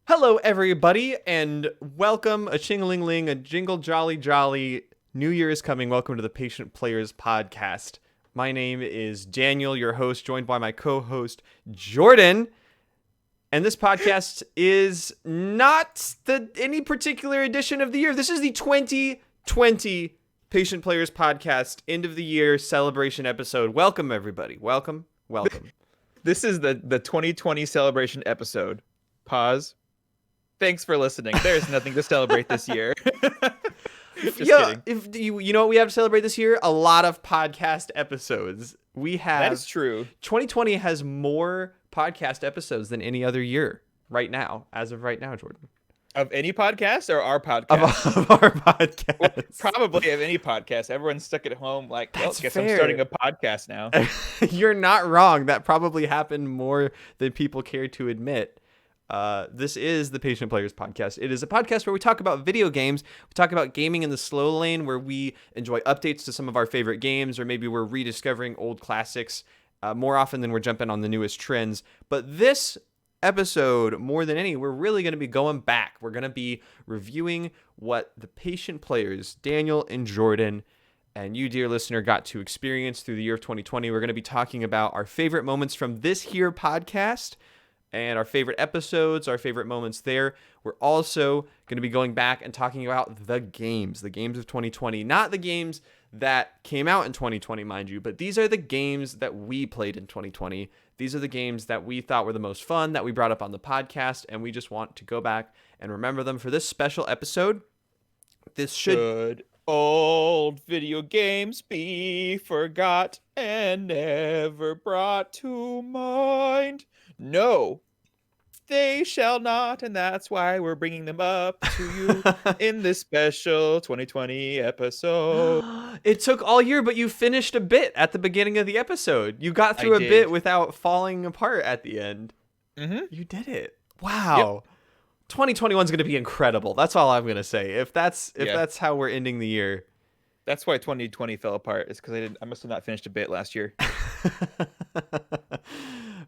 Hello, everybody, and welcome, a ching-a-ling-ling, a jingle jolly jolly. New Year is coming. Welcome to the Patient Players Podcast. My name is Daniel, your host, joined by my co-host, Jordan. And this podcast is not any particular edition of the year. This is the 2020 Patient Players Podcast, end of the year celebration episode. Welcome, everybody. Welcome. This is the 2020 celebration episode. Pause. Thanks for listening. There's nothing to celebrate this year. Just kidding. If you know what we have to celebrate this year? A lot of podcast episodes. That is true. 2020 has more podcast episodes than any other year right now, as of right now, Jordan. Of any podcast or our podcast? Of our podcast. Well, probably of any podcast. Everyone's stuck at home like, well, That's guess fair. I'm starting a podcast now. You're not wrong. That probably happened more than people care to admit. This is the Patient Players Podcast. It is a podcast where we talk about video games. We talk about gaming in the slow lane, where we enjoy updates to some of our favorite games, or maybe we're rediscovering old classics more often than we're jumping on the newest trends. But this episode, more than any, we're really going to be going back. We're going to be reviewing what the Patient Players, Daniel and Jordan, and you, dear listener, got to experience through the year of 2020. We're going to be talking about our favorite moments from this here podcast, and our favorite episodes, our favorite moments there. We're also going to be going back and talking about the games of 2020. Not the games that came out in 2020, mind you, but these are the games that we played in 2020. These are the games that we thought were the most fun, that we brought up on the podcast, and we just want to go back and remember them for this special episode. This should... Should old video games be forgot and never brought to mind? No, they shall not, and that's why we're bringing them up to you in this special 2020 episode. It took all year, but you finished a bit at the beginning of the episode. You got through a bit without falling apart at the end. Mm-hmm. You did it. Wow. Yep. 2021 is going to be incredible. That's all I'm going to say. If that's how we're ending the year. That's why 2020 fell apart. Is because I must have not finished a bit last year.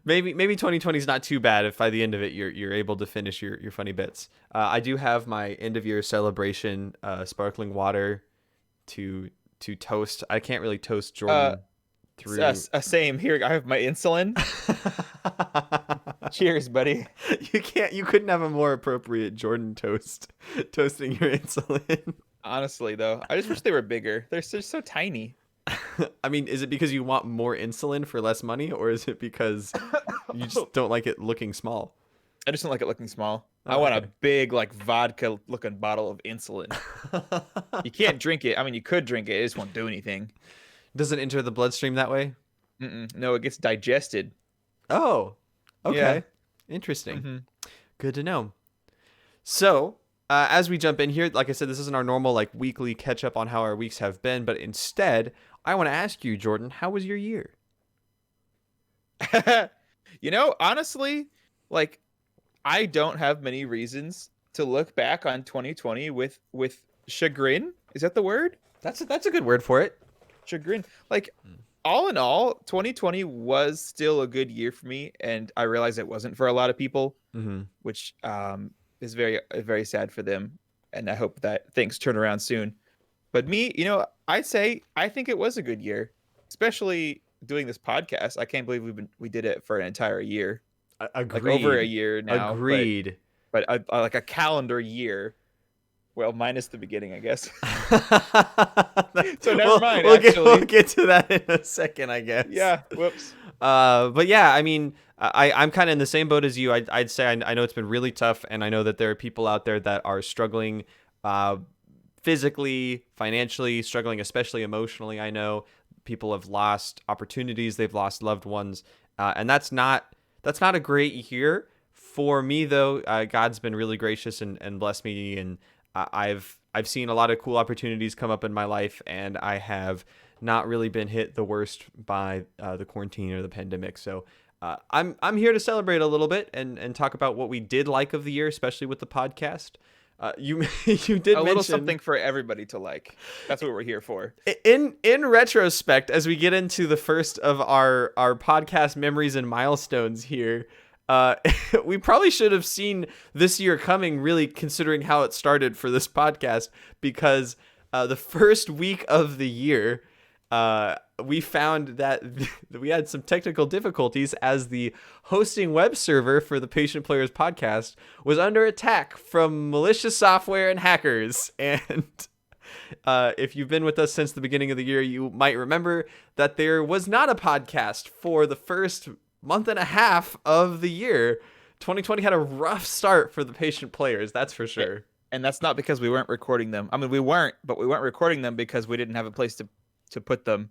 Maybe 2020 is not too bad if by the end of it you're able to finish your funny bits. I do have my end of year celebration sparkling water to toast. I can't really toast Jordan through. Same here. I have my insulin. Cheers, buddy. You couldn't have a more appropriate Jordan toast toasting your insulin. Honestly, though, I just wish they were bigger. They're just so tiny. I mean, is it because you want more insulin for less money, or is it because you just don't like it looking small? I just don't like it looking small. I want a big, like, vodka-looking bottle of insulin. You can't drink it. I mean, you could drink it. It just won't do anything. Does it enter the bloodstream that way? No, it gets digested. Oh, okay. Yeah. Interesting. Mm-hmm. Good to know. So... as we jump in here, like I said, this isn't our normal like weekly catch up on how our weeks have been, but instead, I want to ask you, Jordan, how was your year? Honestly, like, I don't have many reasons to look back on 2020 with chagrin. Is that the word? That's a good word for it. Chagrin. Like, all in all, 2020 was still a good year for me, and I realize it wasn't for a lot of people, which is very, very sad for them, and I hope that things turn around soon. But me, I think it was a good year, especially doing this podcast. I can't believe we did it for an entire year. Agreed. Like over a year now. Agreed. But like a calendar year. Well, minus the beginning, I guess. So never mind. We'll get to that in a second, I guess. Yeah. Whoops. But yeah, I mean, I'm kind of in the same boat as you. I'd say I know it's been really tough, and I know that there are people out there that are struggling physically, financially, struggling especially emotionally. I know people have lost opportunities, they've lost loved ones, and that's not a great year for me, though. God's been really gracious and blessed me, and I've seen a lot of cool opportunities come up in my life, and I have not really been hit the worst by the quarantine or the pandemic. So I'm here to celebrate a little bit and talk about what we did like of the year, especially with the podcast. You did a little something for everybody to like. That's what we're here for. In retrospect, as we get into the first of our podcast memories and milestones here, we probably should have seen this year coming, really, considering how it started for this podcast, because the first week of the year, we found that we had some technical difficulties as the hosting web server for the Patient Players podcast was under attack from malicious software and hackers. And if you've been with us since the beginning of the year, you might remember that there was not a podcast for the first month and a half of the year. 2020 had a rough start for the Patient Players, that's for sure. And that's not because we weren't recording them. I mean, we weren't recording them because we didn't have a place to put them.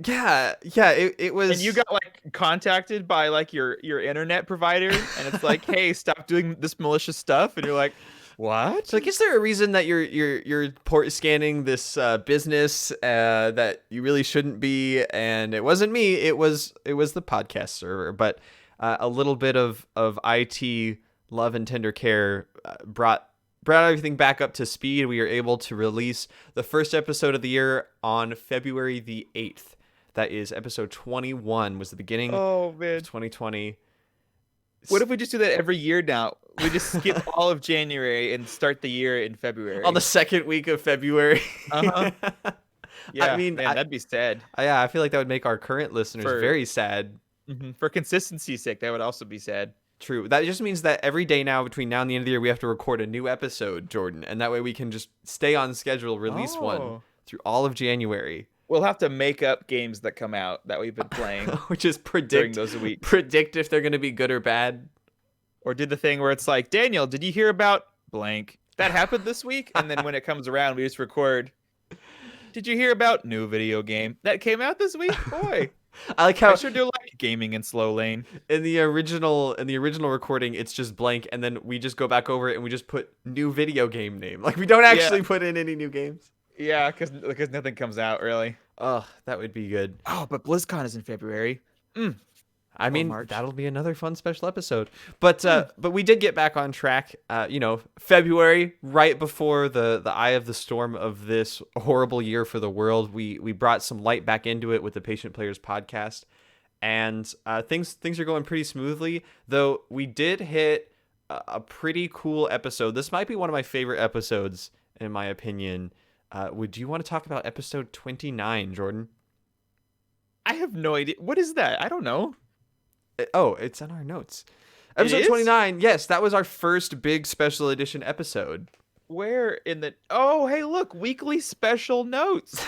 Yeah, it was. And you got like contacted by like your internet provider, and it's like, hey, stop doing this malicious stuff, and you're like, what? So, like, is there a reason that you're port scanning this business that you really shouldn't be? And it wasn't me. It was the podcast server. But a little bit of IT love and tender care brought everything back up to speed. We were able to release the first episode of the year on February the 8th. That is episode 21. Was the beginning of 2020. What if we just do that every year now? We just skip all of January and start the year in February. On the second week of February. Uh-huh. Yeah, I mean, man, that'd be sad. Yeah, I feel like that would make our current listeners very sad. Mm-hmm. For consistency's sake, that would also be sad. True. That just means that every day now, between now and the end of the year, we have to record a new episode, Jordan. And that way we can just stay on schedule, release one through all of January. We'll have to make up games that come out that we've been playing. Which is during those weeks. Predict if they're going to be good or bad. Or did the thing where it's like, Daniel, did you hear about blank? That happened this week? And then when it comes around, we just record. Did you hear about new video game that came out this week? Boy. I like how I sure do like gaming in slow lane. In the original recording, it's just blank, and then we just go back over it and we just put new video game name. Like, we don't actually put in any new games. Yeah, because nothing comes out really. Oh, that would be good. Oh, but BlizzCon is in February. I mean, that'll be another fun special episode. But we did get back on track. February, right before the eye of the storm of this horrible year for the world, we brought some light back into it with the Patient Players podcast, and things are going pretty smoothly. Though we did hit a pretty cool episode. This might be one of my favorite episodes, in my opinion. Would you want to talk about episode 29, Jordan? I have no idea. What is that? I don't know. It's in our notes. Episode 29. Yes, that was our first big special edition episode. Where in the... Oh, hey, look. Weekly special notes.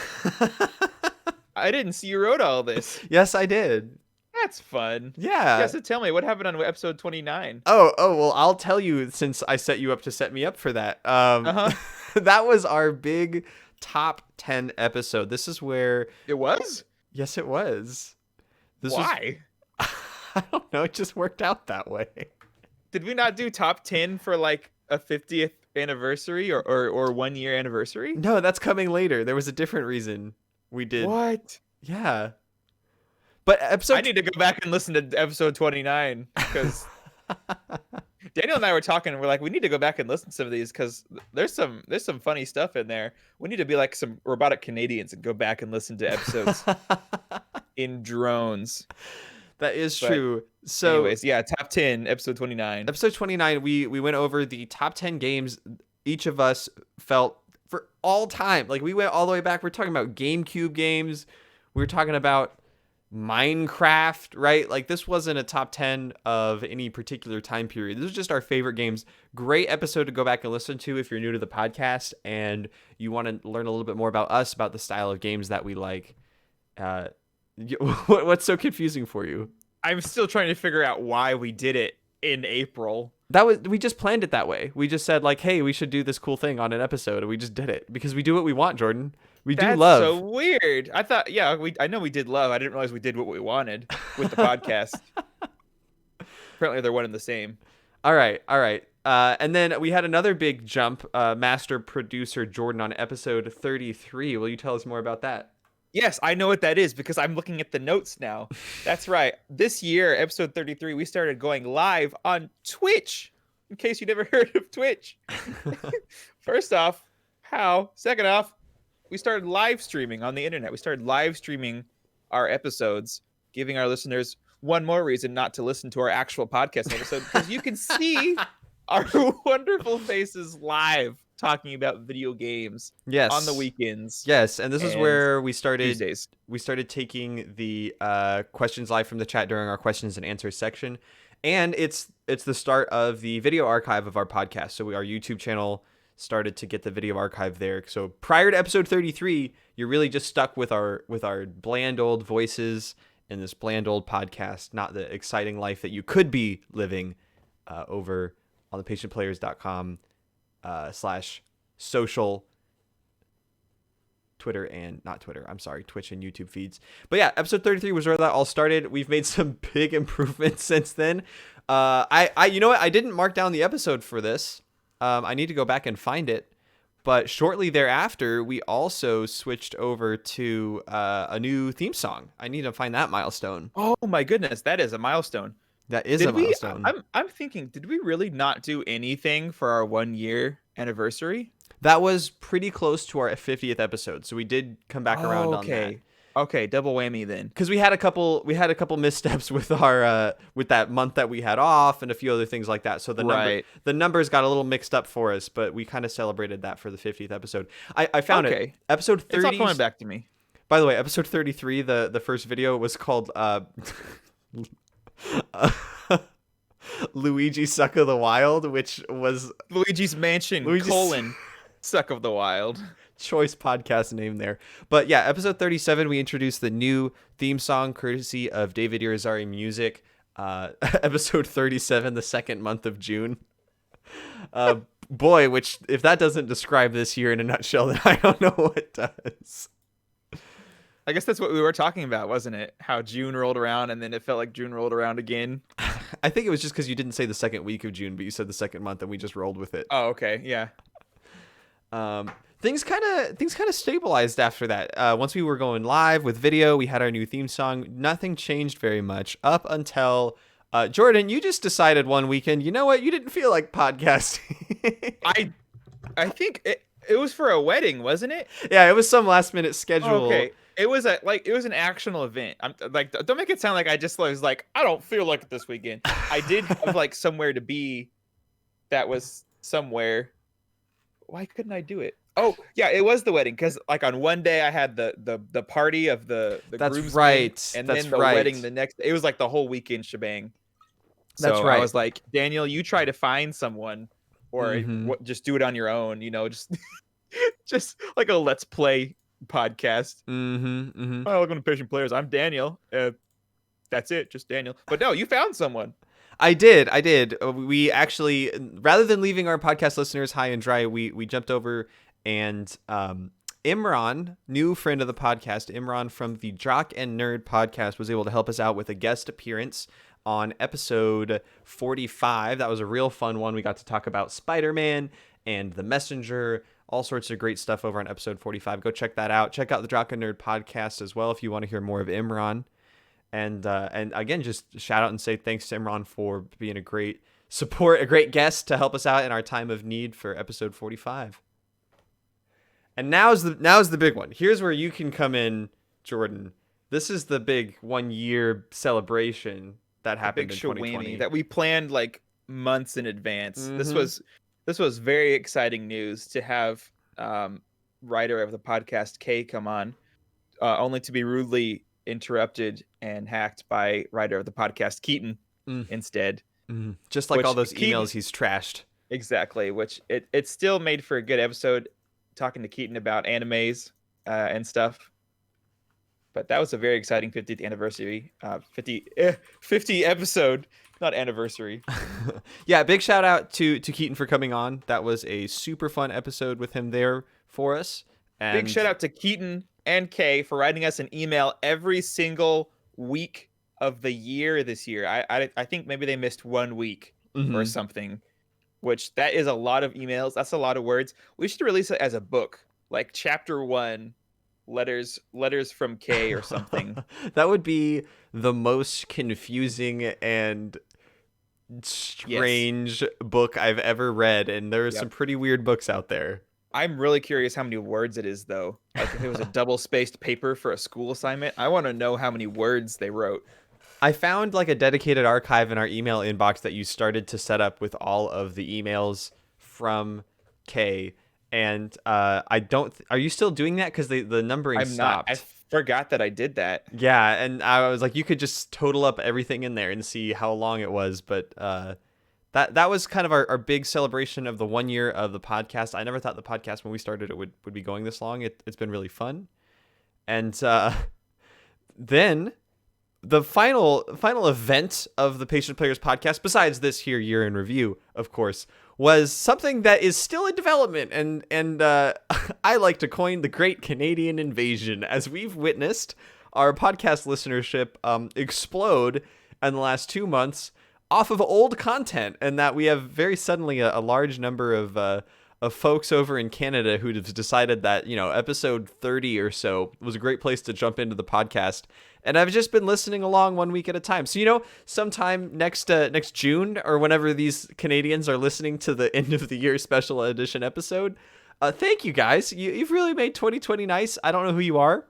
I didn't see you wrote all this. Yes, I did. That's fun. Yeah. Yeah, so tell me, what happened on episode 29? Oh, well, I'll tell you since I set you up to set me up for that. That was our big top 10 episode. This is where... It was? Yes, it was. Why? I don't know. It just worked out that way. Did we not do top 10 for like a 50th anniversary or 1 year anniversary? No, that's coming later. There was a different reason we did. What? Yeah. But I need to go back and listen to episode 29 because Daniel and I were talking and we're like, we need to go back and listen to some of these because there's some funny stuff in there. We need to be like some robotic Canadians and go back and listen to episodes in drones. That is true. So anyways, yeah, top 10, episode 29. Episode 29, we went over the top 10 games each of us felt for all time. Like, we went all the way back. We're talking about GameCube games. We were talking about Minecraft, right? Like, this wasn't a top 10 of any particular time period. This was just our favorite games. Great episode to go back and listen to if you're new to the podcast and you want to learn a little bit more about us, about the style of games that we like. What's so confusing for you? I'm still trying to figure out why we did it in April. We just planned it that way. We just said like, hey, we should do this cool thing on an episode, and we just did it because we do what we want, Jordan. That's do love. So weird. I thought, I know we did love. I didn't realize we did what we wanted with the podcast. Apparently, they're one and the same. All right. And then we had another big jump. Master producer Jordan on episode 33. Will you tell us more about that? Yes, I know what that is because I'm looking at the notes now. That's right. This year, episode 33, we started going live on Twitch. In case you never heard of Twitch. First off, how? Second off, we started live streaming on the internet. We started live streaming our episodes, giving our listeners one more reason not to listen to our actual podcast episode, because you can see our wonderful faces live talking about video games on the weekends. Yes, and this is where we started Tuesdays. We started taking the questions live from the chat during our questions and answers section. And it's the start of the video archive of our podcast. So our YouTube channel started to get the video archive there. So prior to episode 33, you're really just stuck with our bland old voices in this bland old podcast, not the exciting life that you could be living over on the patientplayers.com /social Twitch and YouTube feeds. But yeah, episode 33 was where that all started. We've made some big improvements since then. I you know what? I didn't mark down the episode for this. I need to go back and find it. But shortly thereafter, we also switched over to a new theme song. I need to find that milestone. Oh my goodness, that is a milestone. That is a milestone. I'm thinking, did we really not do anything for our 1-year anniversary? That was pretty close to our 50th episode, so we did come back around on that. Okay, double whammy then. Because we had a couple missteps with our with that month that we had off and a few other things like that. So the numbers got a little mixed up for us, but we kind of celebrated that for the 50th episode. I found it. Episode 30. It's all coming back to me. By the way, episode 33, the first video was called Luigi Suck of the Wild, which was Luigi's Mansion Suck of the Wild. Choice podcast name there. But yeah, episode 37, we introduced the new theme song courtesy of David Irizarry Music. Episode 37, the second month of June. Boy, which if that doesn't describe this year in a nutshell, then I don't know what does. I guess that's what we were talking about, wasn't it? How June rolled around and then it felt like June rolled around again. I think it was just because you didn't say the second week of June, but you said the second month and we just rolled with it. Oh, okay. Yeah. Things kind of stabilized after that. Once we were going live with video, we had our new theme song. Nothing changed very much up until Jordan, you just decided one weekend, you know what? You didn't feel like podcasting. I think it was for a wedding, wasn't it? Yeah, it was some last minute schedule. Okay. It was an actual event. I'm like, don't make it sound like I just was like, I don't feel like it this weekend. I did have like somewhere to be that was somewhere. Why couldn't I do it? Oh, yeah, it was the wedding, because like on one day I had the party of the That's groomsmen, right. and That's then the right. wedding the next. It was like the whole weekend shebang. That's so right. I was like, Daniel, you try to find someone, or just do it on your own. You know, just like a let's play podcast. Oh, welcome to Patient Players. I'm Daniel. That's it, just Daniel. But no, you found someone. I did. We actually, rather than leaving our podcast listeners high and dry, we jumped over and Imran, new friend of the podcast, Imran from the Jock and Nerd podcast, was able to help us out with a guest appearance on episode 45. That was a real fun one. We got to talk about Spider-Man and the Messenger, all sorts of great stuff over on episode 45. Go check that out. Check out the Jock and Nerd podcast as well if you want to hear more of Imran. And again, just shout out and say thanks to Imran for being a great support, a great guest to help us out in our time of need for episode 45. And now's the big one. Here's where you can come in, Jordan. This is the big 1 year celebration that happened in 2020 that we planned like months in advance. This was very exciting news to have writer of the podcast Kay come on, only to be rudely interrupted and hacked by writer of the podcast Keaton instead. Just like all those emails he's trashed. Exactly, which it still made for a good episode talking to Keaton about animes and stuff. But that was a very exciting 50th anniversary, 50 episode, not anniversary. Yeah, big shout out to Keaton for coming on. That was a super fun episode with him there for us. And big shout out to Keaton and Kay for writing us an email every single week of the year this year. I think maybe they missed 1 week or something, which that is a lot of emails. That's a lot of words. We should release it as a book, like chapter 1. Letters from Kay or something. That would be the most confusing and strange book I've ever read, and there are some pretty weird books out there. I'm really curious how many words it is, though. Like if it was a double-spaced paper for a school assignment, I want to know how many words they wrote. I found like a dedicated archive in our email inbox that you started to set up with all of the emails from Kay. And I don't. Are you still doing that? Because the numbering I'm not. I stopped. forgot that I did that. Yeah, and I was like, you could just total up everything in there and see how long it was. But that was kind of our big celebration of the 1 year of the podcast. I never thought the podcast when we started it would be going this long. It's been really fun. And then the final event of the Patient Players podcast, besides this here year in review, of course, was something that is still in development, and I like to coin the Great Canadian Invasion, as we've witnessed our podcast listenership explode in the last 2 months off of old content, and that we have very suddenly a large number of folks over in Canada who have decided that, episode 30 or so was a great place to jump into the podcast. And I've just been listening along 1 week at a time. So, sometime next June or whenever these Canadians are listening to the end of the year special edition episode, thank you guys. You've really made 2020 nice. I don't know who you are.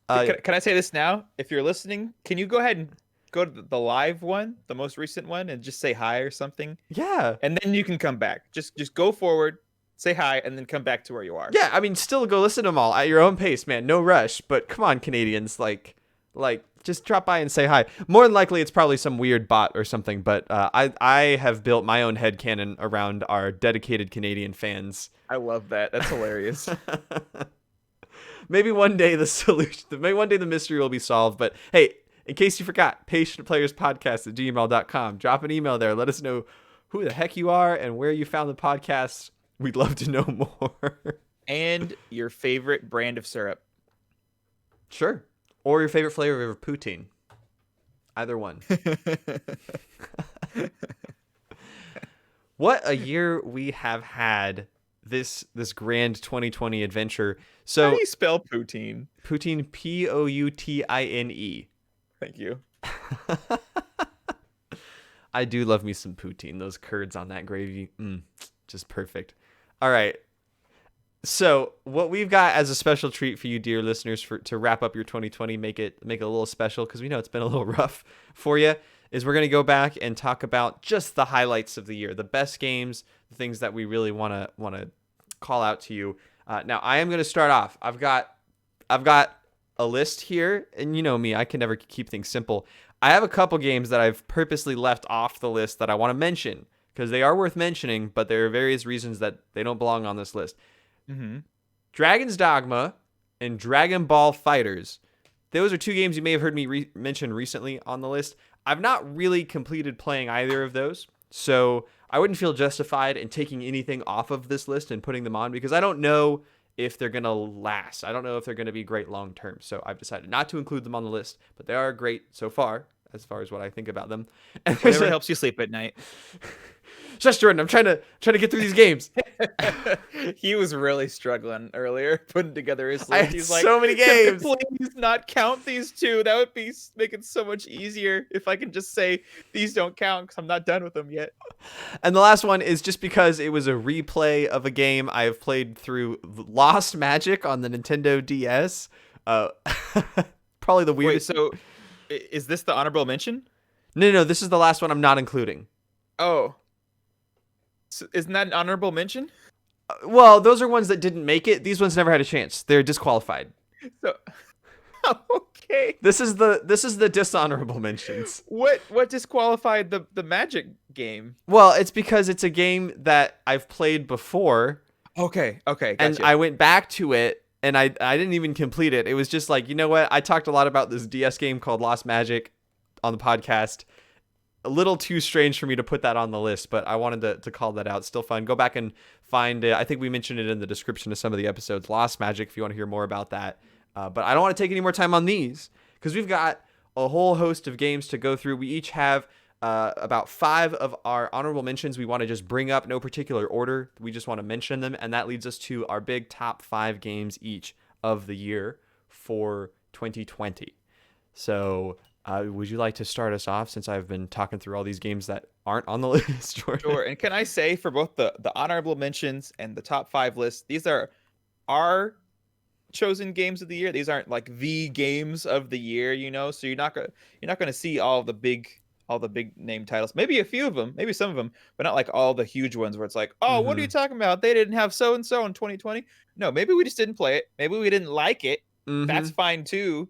Can I say this now? If you're listening, can you go ahead and go to the live one, the most recent one, and just say hi or something? Yeah. And then you can come back. Just go forward, say hi, and then come back to where you are. Yeah, I mean, still go listen to them all at your own pace, man. No rush. But come on, Canadians, like just drop by and say hi. More than likely, it's probably some weird bot or something. But I have built my own headcanon around our dedicated Canadian fans. I love that. That's hilarious. Maybe one day the mystery will be solved. But hey, in case you forgot, patientplayerspodcast@gmail.com. Drop an email there. Let us know who the heck you are and where you found the podcast. We'd love to know more. And your favorite brand of syrup. Sure. Or your favorite flavor of poutine. Either one. What a year we have had this grand 2020 adventure. So how do you spell poutine? Poutine, Poutine. Thank you. I do love me some poutine. Those curds on that gravy, just perfect. All right. So what we've got as a special treat for you, dear listeners, to wrap up your 2020, make it a little special, because we know it's been a little rough for you, is we're going to go back and talk about just the highlights of the year, the best games, the things that we really want to call out to you. Now I am going to start off. I've got a list here, and you know me, I can never keep things simple. I have a couple games that I've purposely left off the list that I want to mention because they are worth mentioning, but there are various reasons that they don't belong on this list. Mm-hmm. Dragon's Dogma and Dragon Ball Fighters. Those are two games you may have heard me mention recently on the list. I've not really completed playing either of those, so I wouldn't feel justified in taking anything off of this list and putting them on because I don't know if they're going to last. I don't know if they're going to be great long term, so I've decided not to include them on the list, but they are great so far as what I think about them. And whatever helps you sleep at night. Shush, Jordan, I'm trying to get through these games. He was really struggling earlier putting together his list. I had He's like, so many games. Please not count these two. That would make it so much easier if I can just say these don't count because I'm not done with them yet. And the last one is just because it was a replay of a game I have played through, Lost Magic on the Nintendo DS. Probably the weirdest. Wait, so is this the honorable mention? No, this is the last one I'm not including. Oh. So isn't that an honorable mention? Well, those are ones that didn't make it. These ones never had a chance. They're disqualified. So, okay. This is the dishonorable mentions. What disqualified the Magic game? Well, it's because it's a game that I've played before. Okay, gotcha. And I went back to it, and I didn't even complete it. It was just like, you know what? I talked a lot about this DS game called Lost Magic on the podcast. A little too strange for me to put that on the list, but I wanted to call that out. Still fun. Go back and find it. I think we mentioned it in the description of some of the episodes. Lost Magic, if you want to hear more about that. But I don't want to take any more time on these because we've got a whole host of games to go through. We each have about 5 of our honorable mentions we want to just bring up, no particular order. We just want to mention them, and that leads us to our big top 5 games each of the year for 2020. So would you like to start us off since I've been talking through all these games that aren't on the list, Jordan? Sure. And can I say for both the honorable mentions and the top 5 list, these are our chosen games of the year. These aren't like the games of the year, So you're not gonna see all the big name titles. Maybe a few of them, maybe some of them, but not like all the huge ones where it's like, oh, what are you talking about? They didn't have so and so in 2020. No, maybe we just didn't play it. Maybe we didn't like it. That's fine too.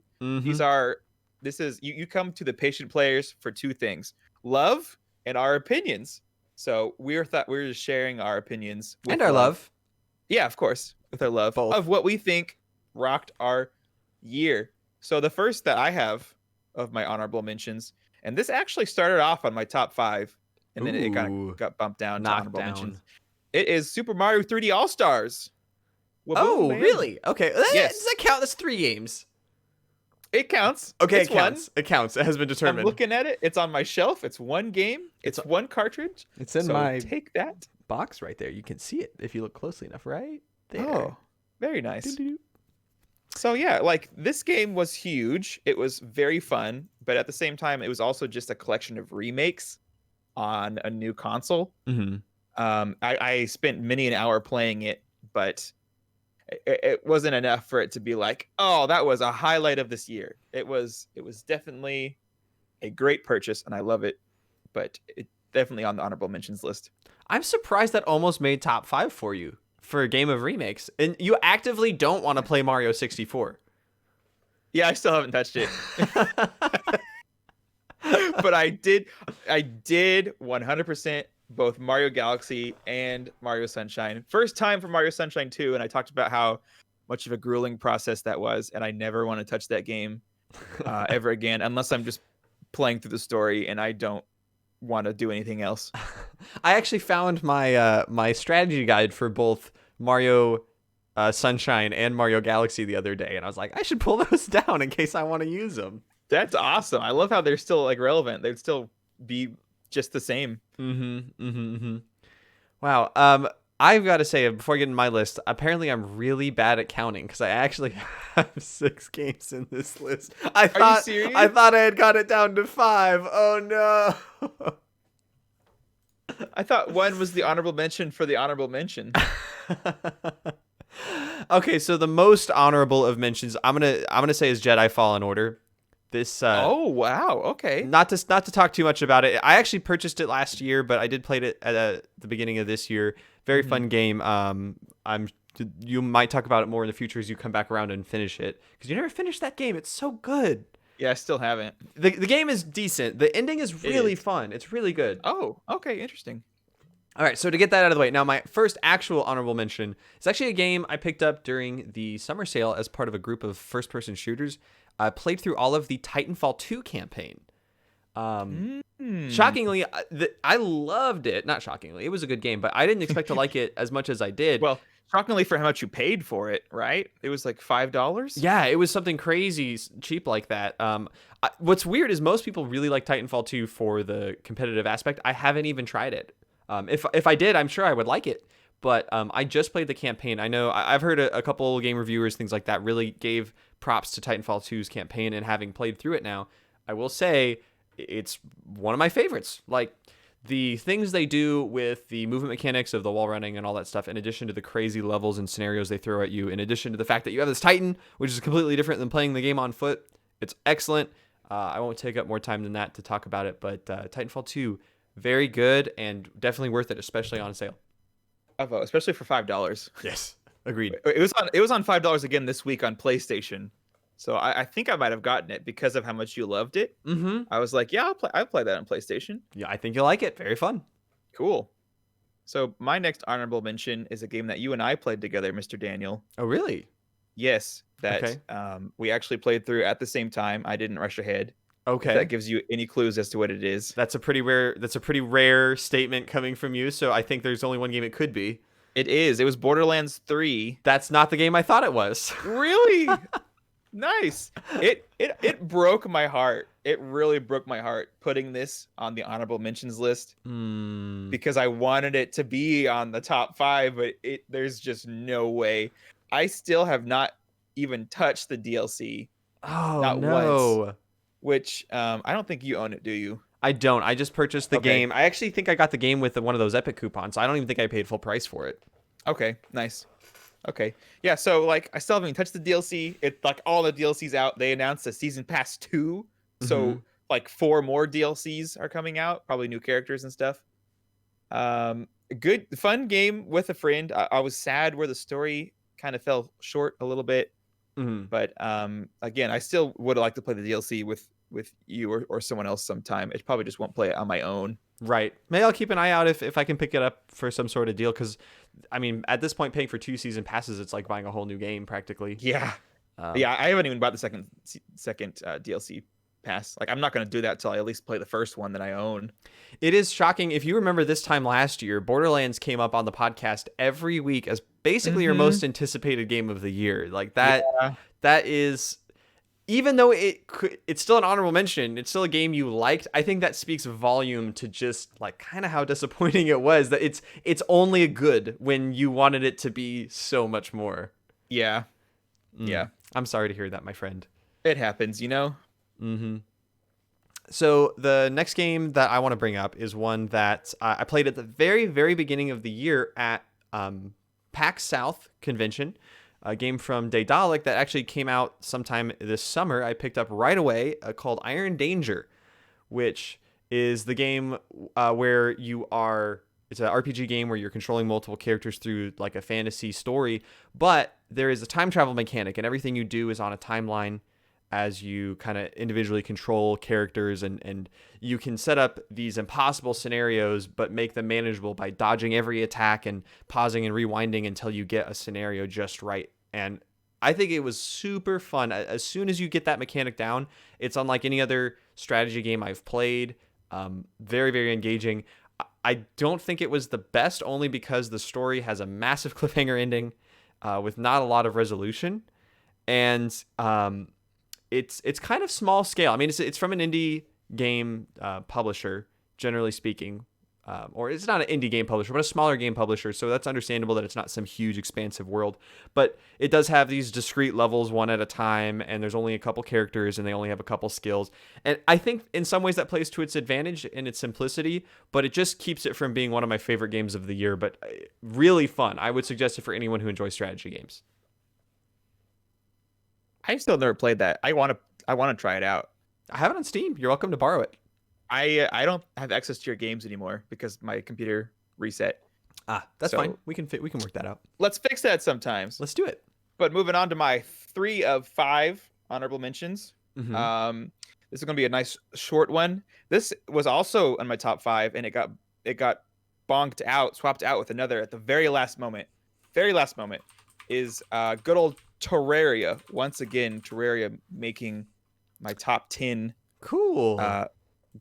This is you come to the patient players for two things: love and our opinions. So we're just sharing our opinions with And our love. Yeah, of course, with our love Both. of what we think rocked our year. So the first that I have of my honorable mentions, and this actually started off on my top 5, and then it kind of got bumped down to honorable mentions. It is Super Mario 3D All Stars. Oh, really? Okay. Yes. Does that count? That's 3 games. It counts. Okay, it counts. It counts. It has been determined. I'm looking at it. It's on my shelf. It's one game. It's one cartridge. It's in my take that box right there. You can see it if you look closely enough, right there. Oh, very nice. So yeah, like this game was huge. It was very fun, but at the same time, it was also just a collection of remakes on a new console. I spent many an hour playing it, but it wasn't enough for it to be like, oh, that was a highlight of this year. It was definitely a great purchase, and I love it, but it definitely on the honorable mentions list. I'm surprised that almost made top 5 for you for a game of remakes, and you actively don't want to play Mario 64. Yeah, I still haven't touched it. But I did 100% both Mario Galaxy and Mario Sunshine. First time for Mario Sunshine 2, and I talked about how much of a grueling process that was, and I never want to touch that game ever again unless I'm just playing through the story and I don't want to do anything else. I actually found my my strategy guide for both Mario Sunshine and Mario Galaxy the other day, and I was like, I should pull those down in case I want to use them. That's awesome. I love how they're still like relevant. They'd still be just the same. Wow. I've got to say, before I get in my list, apparently I'm really bad at counting because I actually have 6 games in this list. Are you serious? I thought I had got it down to 5. Oh no. I thought 1 was the honorable mention for the honorable mention. Okay, so the most honorable of mentions, I'm gonna say is Jedi Fallen Order. This oh wow, okay. Not to talk too much about it. I actually purchased it last year, but I did play it at the beginning of this year. Very fun game. You might talk about it more in the future as you come back around and finish it, because you never finished that game. It's so good. Yeah, I still haven't. The game is decent. The ending is really fun. It's really good. Oh, okay, interesting. All right, so to get that out of the way, now my first actual honorable mention is actually a game I picked up during the summer sale as part of a group of first-person shooters. I played through all of the Titanfall 2 campaign. Shockingly, I loved it. Not shockingly, it was a good game, but I didn't expect to like it as much as I did. Well, shockingly for how much you paid for it, right? It was like $5? Yeah, it was something crazy cheap like that. What's weird is most people really like Titanfall 2 for the competitive aspect. I haven't even tried it. If I did, I'm sure I would like it. But I just played the campaign. I know I've heard a couple game reviewers, things like that, really gave props to Titanfall 2's campaign, and having played through it now, I will say it's one of my favorites. Like, the things they do with the movement mechanics of the wall running and all that stuff, in addition to the crazy levels and scenarios they throw at you, in addition to the fact that you have this Titan, which is completely different than playing the game on foot, it's excellent. I won't take up more time than that to talk about it, but Titanfall 2, very good and definitely worth it, especially on sale. Especially for $5. Yes, agreed. It was on $5 again this week on PlayStation. So I think I might have gotten it because of how much you loved it. I was like, yeah, I'll play that on PlayStation. Yeah, I think you'll like it. Very fun. Cool. So my next honorable mention is a game that you and I played together, Mr. Daniel. Oh, really? Yes. That we actually played through at the same time. I didn't rush ahead. Okay. If that gives you any clues as to what it is. That's a pretty rare statement coming from you, so I think there's only one game it could be. It is. It was Borderlands 3. That's not the game I thought it was. Really? Nice. It broke my heart. It really broke my heart putting this on the honorable mentions list because I wanted it to be on the top 5, but there's just no way. I still have not even touched the DLC. Oh, not no. Once. Which I don't think you own it, do you? I don't. I just purchased the game. I actually think I got the game with one of those Epic coupons. I don't even think I paid full price for it. Okay, nice. Okay. Yeah, so like I still haven't touched the DLC. It's like all the DLCs out. They announced a season pass 2. Mm-hmm. So like 4 more DLCs are coming out, probably new characters and stuff. A good fun game with a friend. I was sad where the story kind of fell short a little bit, Mm-hmm. but again, I still would like to play the DLC with you or someone else sometime. It probably just won't play it on my own. Right. Maybe I'll keep an eye out if I can pick it up for some sort of deal. Because, I mean, at this point, paying for 2 season passes, it's like buying a whole new game practically. Yeah. Um, Yeah, I haven't even bought the second DLC pass. Like I'm not going to do that till I at least play the first one that I own. It is shocking. If you remember this time last year, Borderlands came up on the podcast every week as basically your most anticipated game of the year. Like that. Yeah. That is, even though it's still an honorable mention, it's still a game you liked. I think that speaks volume to just like kind of how disappointing it was. That it's only good when you wanted it to be so much more. Yeah. Yeah. I'm sorry to hear that, my friend. It happens, you know? Mm-hmm. So the next game that I want to bring up is one that I played at the very, very beginning of the year at PAX South convention. A game from Daedalic that actually came out sometime this summer. I picked up right away called Iron Danger, which is the game where you are. It's an RPG game where you're controlling multiple characters through like a fantasy story, but there is a time travel mechanic, and everything you do is on a timeline as you kind of individually control characters, and you can set up these impossible scenarios but make them manageable by dodging every attack and pausing and rewinding until you get a scenario just right. And I think it was super fun. As soon as you get that mechanic down, it's unlike any other strategy game I've played. Very, very engaging. I don't think it was the best, only because the story has a massive cliffhanger ending with not a lot of resolution. And it's kind of small scale. I mean, it's from an indie game publisher, generally speaking. Or it's not an indie game publisher, but a smaller game publisher. So that's understandable that it's not some huge, expansive world. But it does have these discrete levels one at a time, and there's only a couple characters, and they only have a couple skills. And I think in some ways that plays to its advantage in its simplicity, but it just keeps it from being one of my favorite games of the year. But really fun. I would suggest it for anyone who enjoys strategy games. I've still never played that. I want to try it out. I have it on Steam. You're welcome to borrow it. I don't have access to your games anymore because my computer reset. That's fine. We can work that out. Let's fix that sometimes. Let's do it. But moving on to my 3 of 5 honorable mentions. Mm-hmm. This is going to be a nice short one. This was also in my top 5, and it got swapped out with another at the very last moment. Very last moment is good old Terraria. Once again, Terraria making my top 10 cool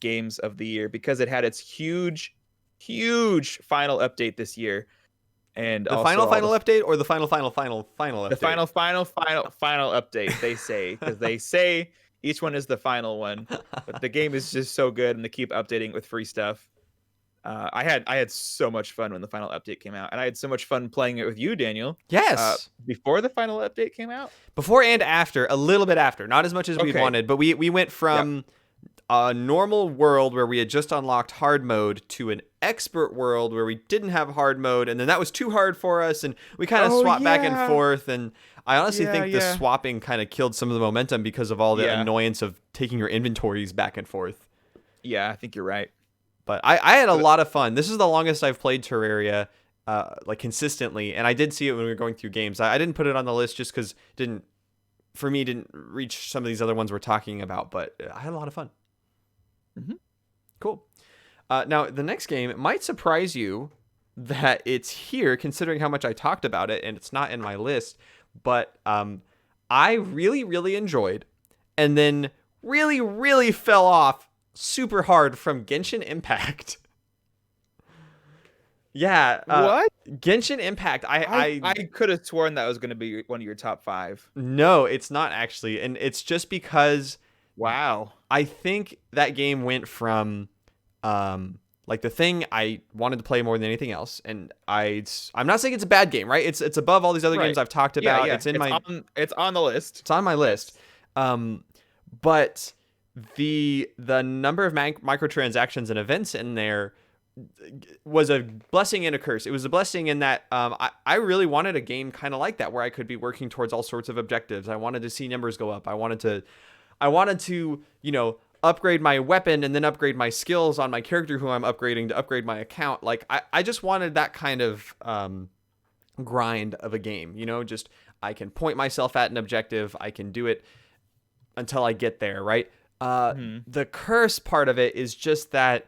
games of the year because it had its huge final update this year. And the final update, or the final update? The final update, they say, because they say each one is the final one. But the game is just so good, and they keep updating with free stuff. I had so much fun when the final update came out, and I had so much fun playing it with you, Daniel. Yes. Before the final update came out? Before and after, a little bit after. Not as much as we wanted, but we went from a normal world where we had just unlocked hard mode to an expert world where we didn't have hard mode, and then that was too hard for us, and we kind of swapped back and forth. And I honestly think the swapping kind of killed some of the momentum because of all the annoyance of taking your inventories back and forth. Yeah, I think you're right. But I had a lot of fun. This is the longest I've played Terraria like consistently, and I did see it when we were going through games. I didn't put it on the list just because didn't reach some of these other ones we're talking about, but I had a lot of fun. Mm-hmm. Cool. Now, the next game, it might surprise you that it's here, considering how much I talked about it, and it's not in my list, but I really, really enjoyed, and then really, really fell off super hard from Genshin Impact. Yeah. What? Genshin Impact. I could have sworn that was going to be one of your top 5. No, it's not actually. And it's just because. Wow. I think that game went from like the thing I wanted to play more than anything else. And I'm not saying it's a bad game, right? It's above all these other games I've talked about. Yeah. It's on the list. It's on my list. But the number of microtransactions and events in there was a blessing and a curse. It was a blessing in that I really wanted a game kind of like that, where I could be working towards all sorts of objectives. I wanted to see numbers go up. I wanted to, upgrade my weapon and then upgrade my skills on my character who I'm upgrading to upgrade my account. Like I just wanted that kind of grind of a game, just I can point myself at an objective. I can do it until I get there, right? The curse part of it is just that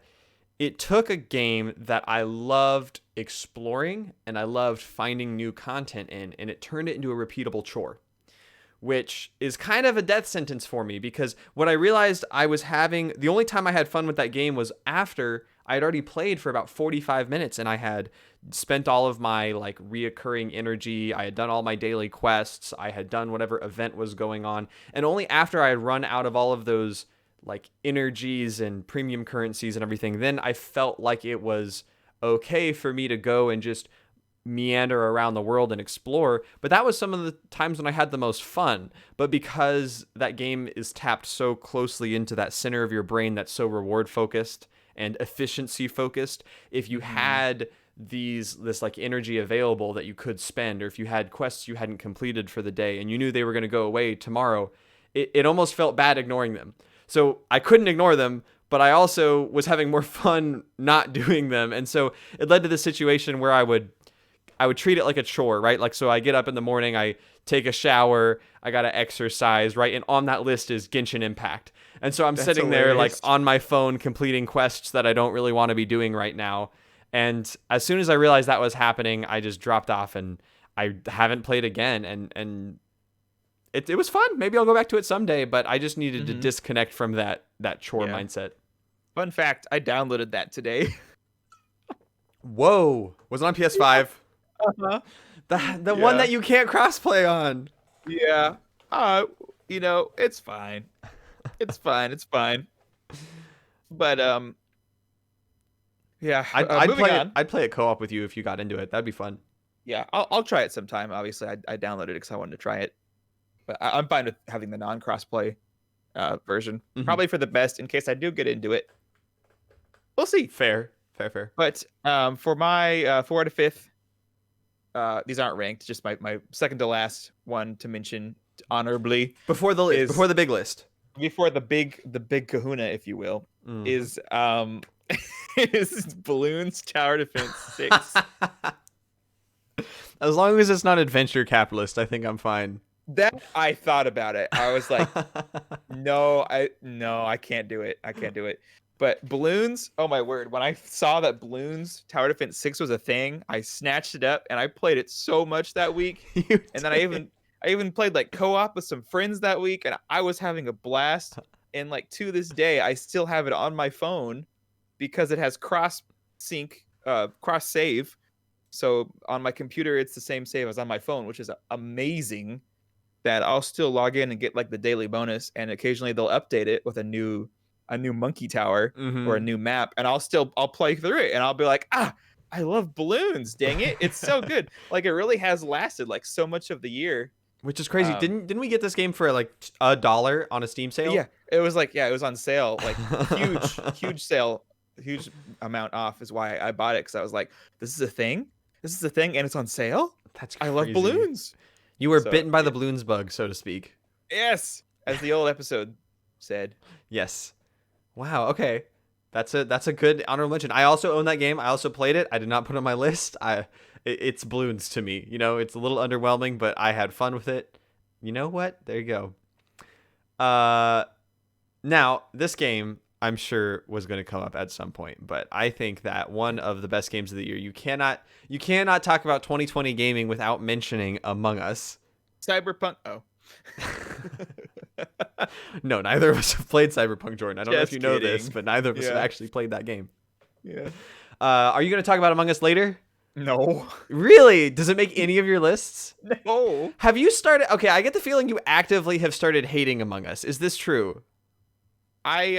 it took a game that I loved exploring and I loved finding new content in, and it turned it into a repeatable chore, which is kind of a death sentence for me, because what I realized I was having, the only time I had fun with that game was after I had already played for about 45 minutes and I had spent all of my like reoccurring energy. I had done all my daily quests. I had done whatever event was going on. And only after I had run out of all of those like energies and premium currencies and everything, then I felt like it was okay for me to go and just meander around the world and explore. But that was some of the times when I had the most fun. But because that game is tapped so closely into that center of your brain that's so reward focused and efficiency focused, if you had this like energy available that you could spend, or if you had quests you hadn't completed for the day and you knew they were going to go away tomorrow, it almost felt bad ignoring them. So I couldn't ignore them, but I also was having more fun not doing them. And so it led to the situation where I would treat it like a chore, right? Like, so I get up in the morning, I take a shower, I got to exercise, right? And on that list is Genshin Impact. And so I'm That's sitting hilarious. there like on my phone completing quests that I don't really want to be doing right now. And as soon as I realized that was happening, I just dropped off and I haven't played again. And it was fun. Maybe I'll go back to it someday, but I just needed to disconnect from that chore mindset. Fun fact, I downloaded that today. Whoa. Was it on PS5? Uh-huh. The one that you can't crossplay on. Yeah. It's fine. It's fine. It's fine. But yeah. I'd play it co-op with you if you got into it. That'd be fun. Yeah, I'll try it sometime. Obviously, I downloaded it because I wanted to try it. But I'm fine with having the non-crossplay version. Probably for the best in case I do get into it. We'll see. Fair. But for my 4 out of 5th, these aren't ranked. Just my second to last one to mention honorably before the list, before the big list, before the big Kahuna, if you will, is is Balloons Tower Defense 6. As long as it's not Adventure Capitalist, I think I'm fine. That I thought about it. I was like, no, I can't do it. I can't do it. But Balloons, oh my word! When I saw that Balloons Tower Defense 6 was a thing, I snatched it up and I played it so much that week. And then I even played like co-op with some friends that week, and I was having a blast. And like to this day, I still have it on my phone because it has cross save. So on my computer, it's the same save as on my phone, which is amazing. That I'll still log in and get like the daily bonus, and occasionally they'll update it with a new monkey tower or a new map, and I'll play through it, and I'll be like, I love Balloons, dang it, it's so good. Like, it really has lasted like so much of the year, which is crazy. Didn't we get this game for like $1 on a Steam sale? Yeah, it was on sale, like huge sale, huge amount off is why I bought it, because I was like, this is a thing, and it's on sale. That's crazy. I love Balloons. You were bitten by the Balloons bug, so to speak. Yes, as the old episode said. Yes. Wow. Okay, that's a good honorable mention. I also own that game. I also played it. I did not put it on my list. It's Balloons to me. It's a little underwhelming, but I had fun with it. You know what? There you go. Now this game, I'm sure, was going to come up at some point, but I think that one of the best games of the year. You cannot talk about 2020 gaming without mentioning Among Us. Cyberpunk. Oh. No, neither of us have played Cyberpunk, Jordan. I don't know if you know kidding. this, but neither of us have actually played that game. Yeah. Are you going to talk about Among Us later? No. Really? Does it make any of your lists? No. Have you started? Okay, I get the feeling you actively have started hating Among Us. Is this true? I've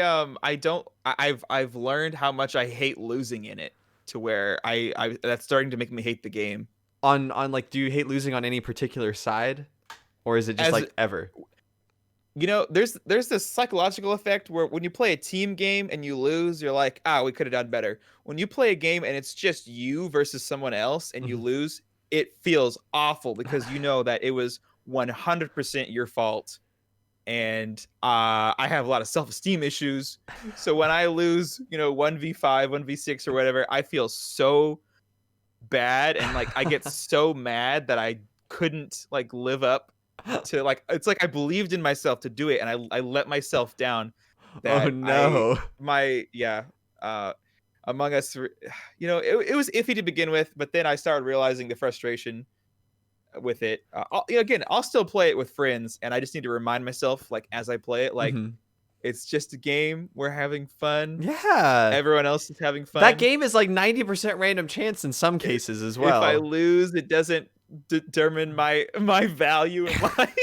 learned how much I hate losing in it, to where I that's starting to make me hate the game. On like, do you hate losing on any particular side, or is it just like ever? there's this psychological effect where when you play a team game and you lose, you're like, we could have done better. When you play a game and it's just you versus someone else and you Mhm. lose, it feels awful because you know that it was 100% your fault. And I have a lot of self-esteem issues. So when I lose, 1v5, 1v6 or whatever, I feel so bad and like I get so mad that I couldn't like live up to like it's like I believed in myself to do it and I let myself down Oh that I no. my yeah uh Among Us it was iffy to begin with, but then I started realizing the frustration with it. Again, I'll still play it with friends and I just need to remind myself like as I play it like Mhm. it's just a game, we're having fun, Yeah. everyone else is having That fun. game is like 90% random chance in some cases as If I well. lose, it doesn't determine my value in life.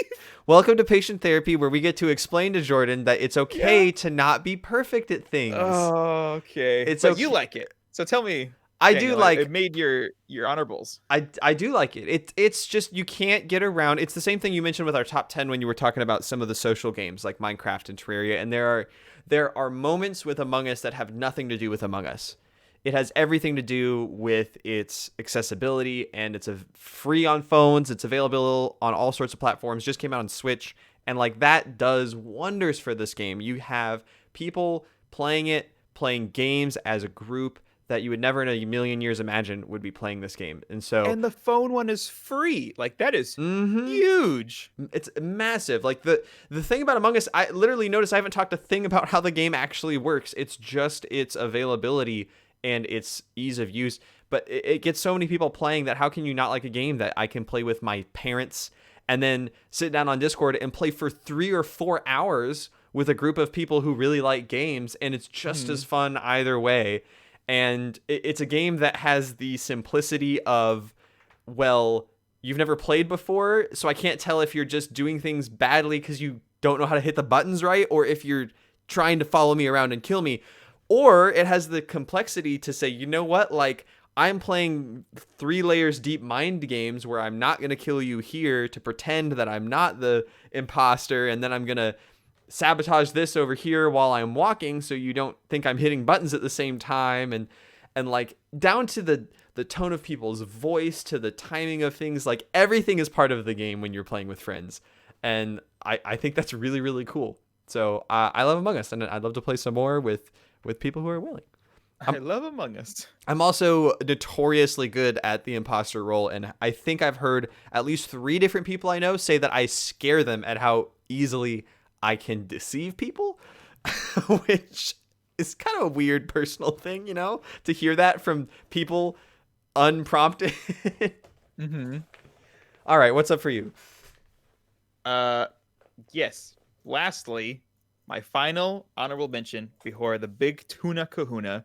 Welcome to Patient Therapy, where we get to explain to Jordan that it's Yeah. okay to not be perfect at things. Oh, okay. It's But you okay. like it. So tell me, I do Daniel, it like made your honorables. I do like it. It's just you can't get around. It's the same thing you mentioned with our top 10 when you were talking about some of the social games like Minecraft and Terraria, and there are moments with Among Us that have nothing to do with Among Us. It has everything to do with its accessibility, and it's free on phones. It's available on all sorts of platforms. Just came out on Switch, and like that does wonders for this game. You have people playing it, playing games as a group that you would never in a million years imagine would be playing this game. And so, And the phone one is free. Like that is mhm, huge. it's massive. Like the thing about Among Us, I literally noticed I haven't talked a thing about how the game actually works. It's just its availability and its ease of use. But it gets so many people playing that how can you not like a game that I can play with my parents and then sit down on Discord and play for 3 or 4 hours with a group of people who really like games, and it's just Mhm. as fun either way. And it's a game that has the simplicity of, well, you've never played before, so I can't tell if you're just doing things badly because you don't know how to hit the buttons right, or if you're trying to follow me around and kill me. Or it has the complexity to say, you know what, like, I'm playing 3 layers deep mind games where I'm not going to kill you here to pretend that I'm not the imposter, and then I'm going to sabotage this over here while I'm walking so you don't think I'm hitting buttons at the same time, and like down to the tone of people's voice to the timing of things, like everything is part of the game when you're playing with friends. And I think that's really, really cool. So I love Among Us, and I'd love to play some more with people who are willing. I love Among Us. I'm also notoriously good at the imposter role, and I think I've heard at least 3 different people I know say that I scare them at how easily I can deceive people, which is kind of a weird personal thing, to hear that from people unprompted. Mhm. All right, what's up for you? Uh yes. Lastly, my final honorable mention before the big tuna kahuna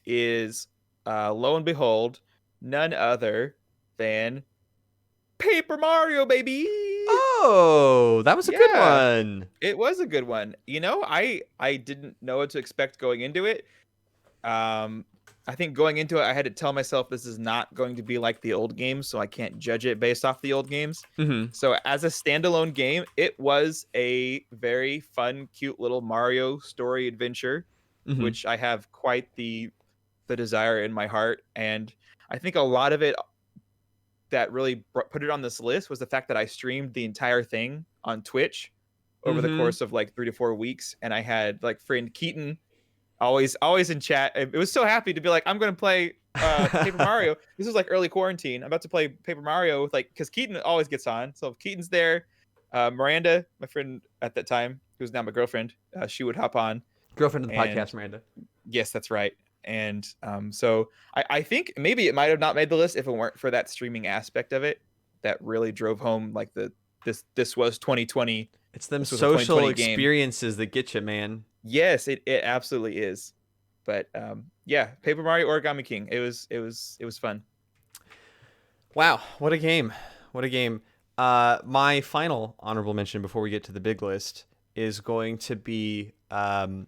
is lo and behold none other than Paper Mario, baby. Oh, that was a good Yeah, one. it was a good one. I didn't know what to expect going into it. Um, I think going into it, I had to tell myself this is not going to be like the old games, so I can't judge it based off the old games. Mm-hmm. So as a standalone game, it was a very fun, cute little Mario story adventure, Mm-hmm. which I have quite the desire in my heart. And I think a lot of it that really put it on this list was the fact that I streamed the entire thing on Twitch over the Mm-hmm. course of like 3 to 4 weeks, and I had like friend Keaton always in chat. It was so happy to be like, I'm gonna play Paper Mario. This was like early quarantine. I'm about to play Paper Mario with like because Keaton always gets on. So if Keaton's there, Miranda, my friend at that time, who's now my girlfriend, she would hop on. Girlfriend of the And podcast, Miranda. yes, that's right. And so I think maybe it might have not made the list if it weren't for that streaming aspect of it that really drove home like this was 2020. It's them This was a social 2020 game. experiences that get you, man. Yes, it absolutely is. But yeah, Paper Mario Origami King. It was fun. Wow, what a game. What a game. My final honorable mention before we get to the big list is going to be I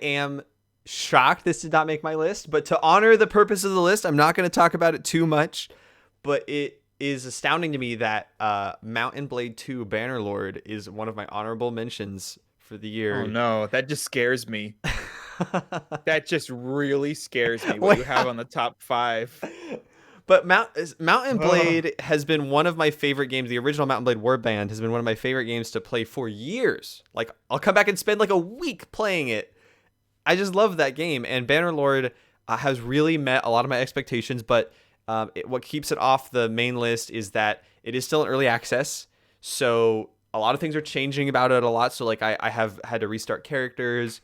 am shocked this did not make my list, but to honor the purpose of the list, I'm not going to talk about it too much, but is astounding to me that Mountain Blade 2 Bannerlord is one of my honorable mentions for the year. Oh no, that just scares me. That just really scares me. What Wait. you have on the top 5. But Mountain Blade has been one of my favorite games. The original Mountain Blade Warband has been one of my favorite games to play for years. Like, I'll come back and spend like a week playing it. I just love that game. And Bannerlord has really met a lot of my expectations. But what keeps it off the main list is that it is still in early access. So a lot of things are changing about it a lot. So like I have had to restart characters.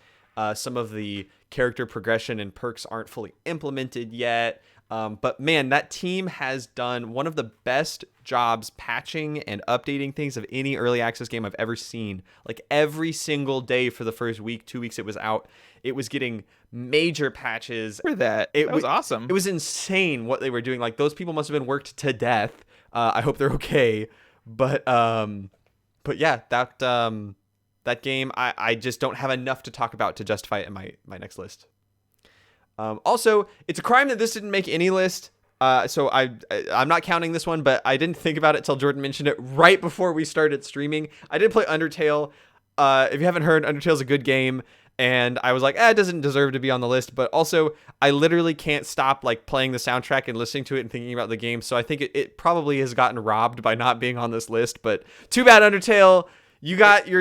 Some of the character progression and perks aren't fully implemented yet. But man, that team has done one of the best jobs patching and updating things of any early access game I've ever seen. Like every single day for the first week, 2 weeks it was out, it was getting major patches. For that. That was awesome. It was insane what they were doing. Like those people must have been worked to death. I hope they're okay. But yeah, that game, I just don't have enough to talk about to justify it in my next list. Also, it's a crime that this didn't make any list. So I'm not counting this one, but I didn't think about it till Jordan mentioned it right before we started streaming. I did play Undertale. If you haven't heard, Undertale's a good game, and I was like, it doesn't deserve to be on the list. But also, I literally can't stop like playing the soundtrack and listening to it and thinking about the game. So I think it probably has gotten robbed by not being on this list. But too bad, Undertale. You got your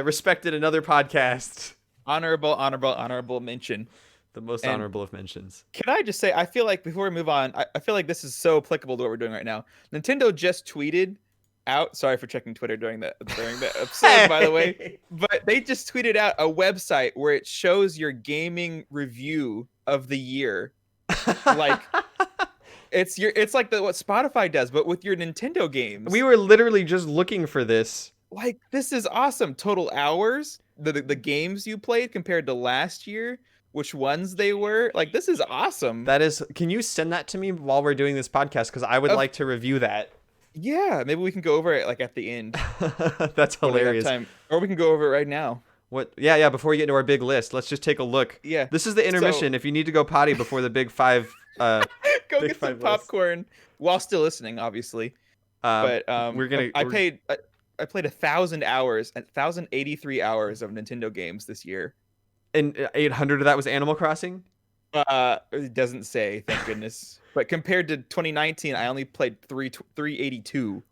respected another podcast. Honorable mention. The most honorable of mentions. Can I just say, I feel like before we move on, I feel like this is so applicable to what we're doing right now. Nintendo just tweeted out, sorry for checking Twitter during the episode, by the way, but they just tweeted out a website where it shows your gaming review of the year. Like it's like what Spotify does, but with your Nintendo games. We were literally just looking for this. Like, this is awesome. Total hours, the games you played compared to last year, which ones they were. Like, this is awesome. That is, can you send that to me while we're doing this podcast? Because I would like to review that. Yeah, maybe we can go over it like at the end. That's hilarious. Or we can go over it right now. What? Yeah. Before we get into our big list, let's just take a look. Yeah. This is the intermission. If you need to go potty before the big five, go get some popcorn while still listening, obviously. But I played 1,000 hours, 1,083 hours of Nintendo games this year. And 800 of that was Animal Crossing? It doesn't say, thank goodness. But compared to 2019, I only played 382.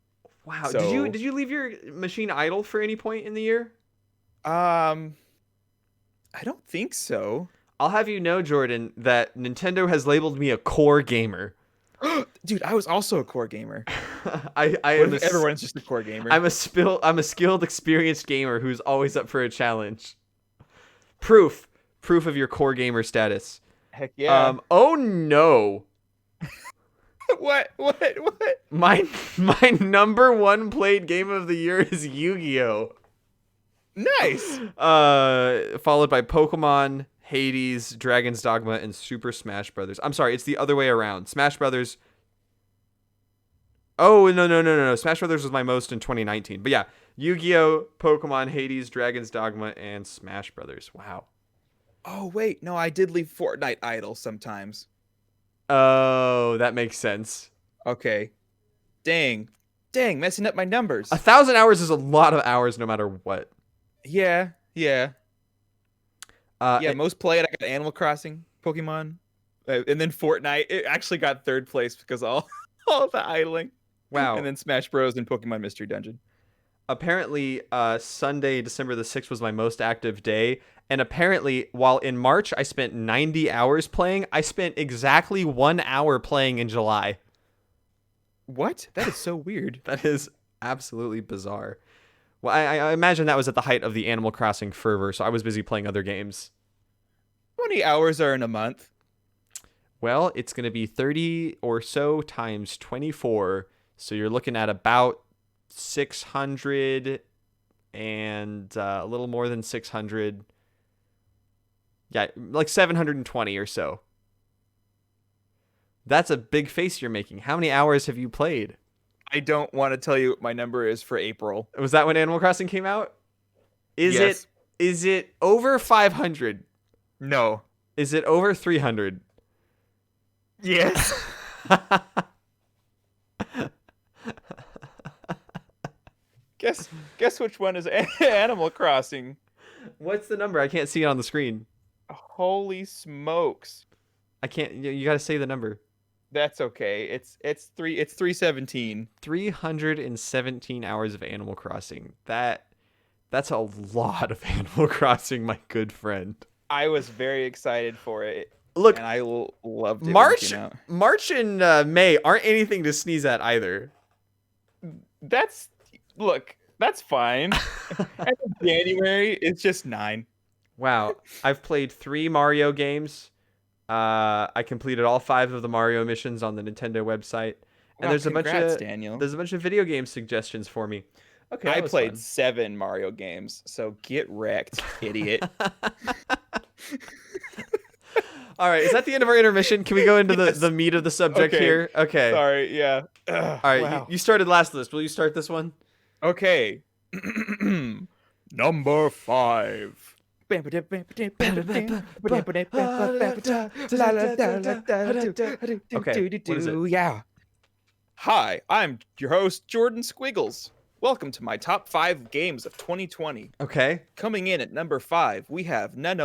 Wow. So, did you leave your machine idle for any point in the year? I don't think so. I'll have you know, Jordan, that Nintendo has labeled me a core gamer. Dude, I was also a core gamer. Everyone's just a core gamer. I'm a skilled, experienced gamer who's always up for a challenge. Proof of your core gamer status. Heck yeah. Oh no. What? My number one played game of the year is Yu-Gi-Oh. Nice. Followed by Pokemon, Hades, Dragon's Dogma, and Super Smash Brothers. I'm sorry, it's the other way around. Smash Brothers. Oh, no. Smash Brothers was my most in 2019. But yeah, Yu-Gi-Oh, Pokemon, Hades, Dragon's Dogma, and Smash Brothers. Wow. Oh, wait. No, I did leave Fortnite idle sometimes. Oh, that makes sense. Okay. Dang, messing up my numbers. 1,000 hours is a lot of hours no matter what. Yeah. Most played, I got Animal Crossing, Pokemon, and then Fortnite. It actually got third place because all the idling. Wow. And then Smash Bros. And Pokemon Mystery Dungeon. Apparently, Sunday, December the 6th was my most active day. And apparently, while in March I spent 90 hours playing, I spent exactly 1 hour playing in July. What? That is so weird. That is absolutely bizarre. Well, I imagine that was at the height of the Animal Crossing fervor, so I was busy playing other games. How many hours are in a month? Well, it's going to be 30 or so times 24. So you're looking at about 600 and a little more than 600. Yeah, like 720 or so. That's a big face you're making. How many hours have you played? I don't want to tell you what my number is for April. Was that when Animal Crossing came out? Yes. Is it over 500? No. Is it over 300? Yes. Guess which one is Animal Crossing? What's the number? I can't see it on the screen. Holy smokes. I can't. You got to say the number. That's okay. It's 317. 317 hours of Animal Crossing. That's a lot of Animal Crossing, my good friend. I was very excited for it. Look, and I loved it. March and May aren't anything to sneeze at either. That's fine. And January, it's just 9. Wow, I've played 3 Mario games. I completed all 5 of the Mario missions on the Nintendo website, and there's a bunch of video game suggestions for me. Okay, I played 7 Mario games, so get wrecked, idiot. All right, is that the end of our intermission? Can we go into the meat of the subject here? Okay. Sorry, yeah. All right, wow. You started last list. Will you start this one? Okay. Number 5. Okay, what is it? Yeah. Hi, I'm your host, Jordan Squiggles. Welcome to my top 5 games of 2020. Okay. Coming in at number 5, we have none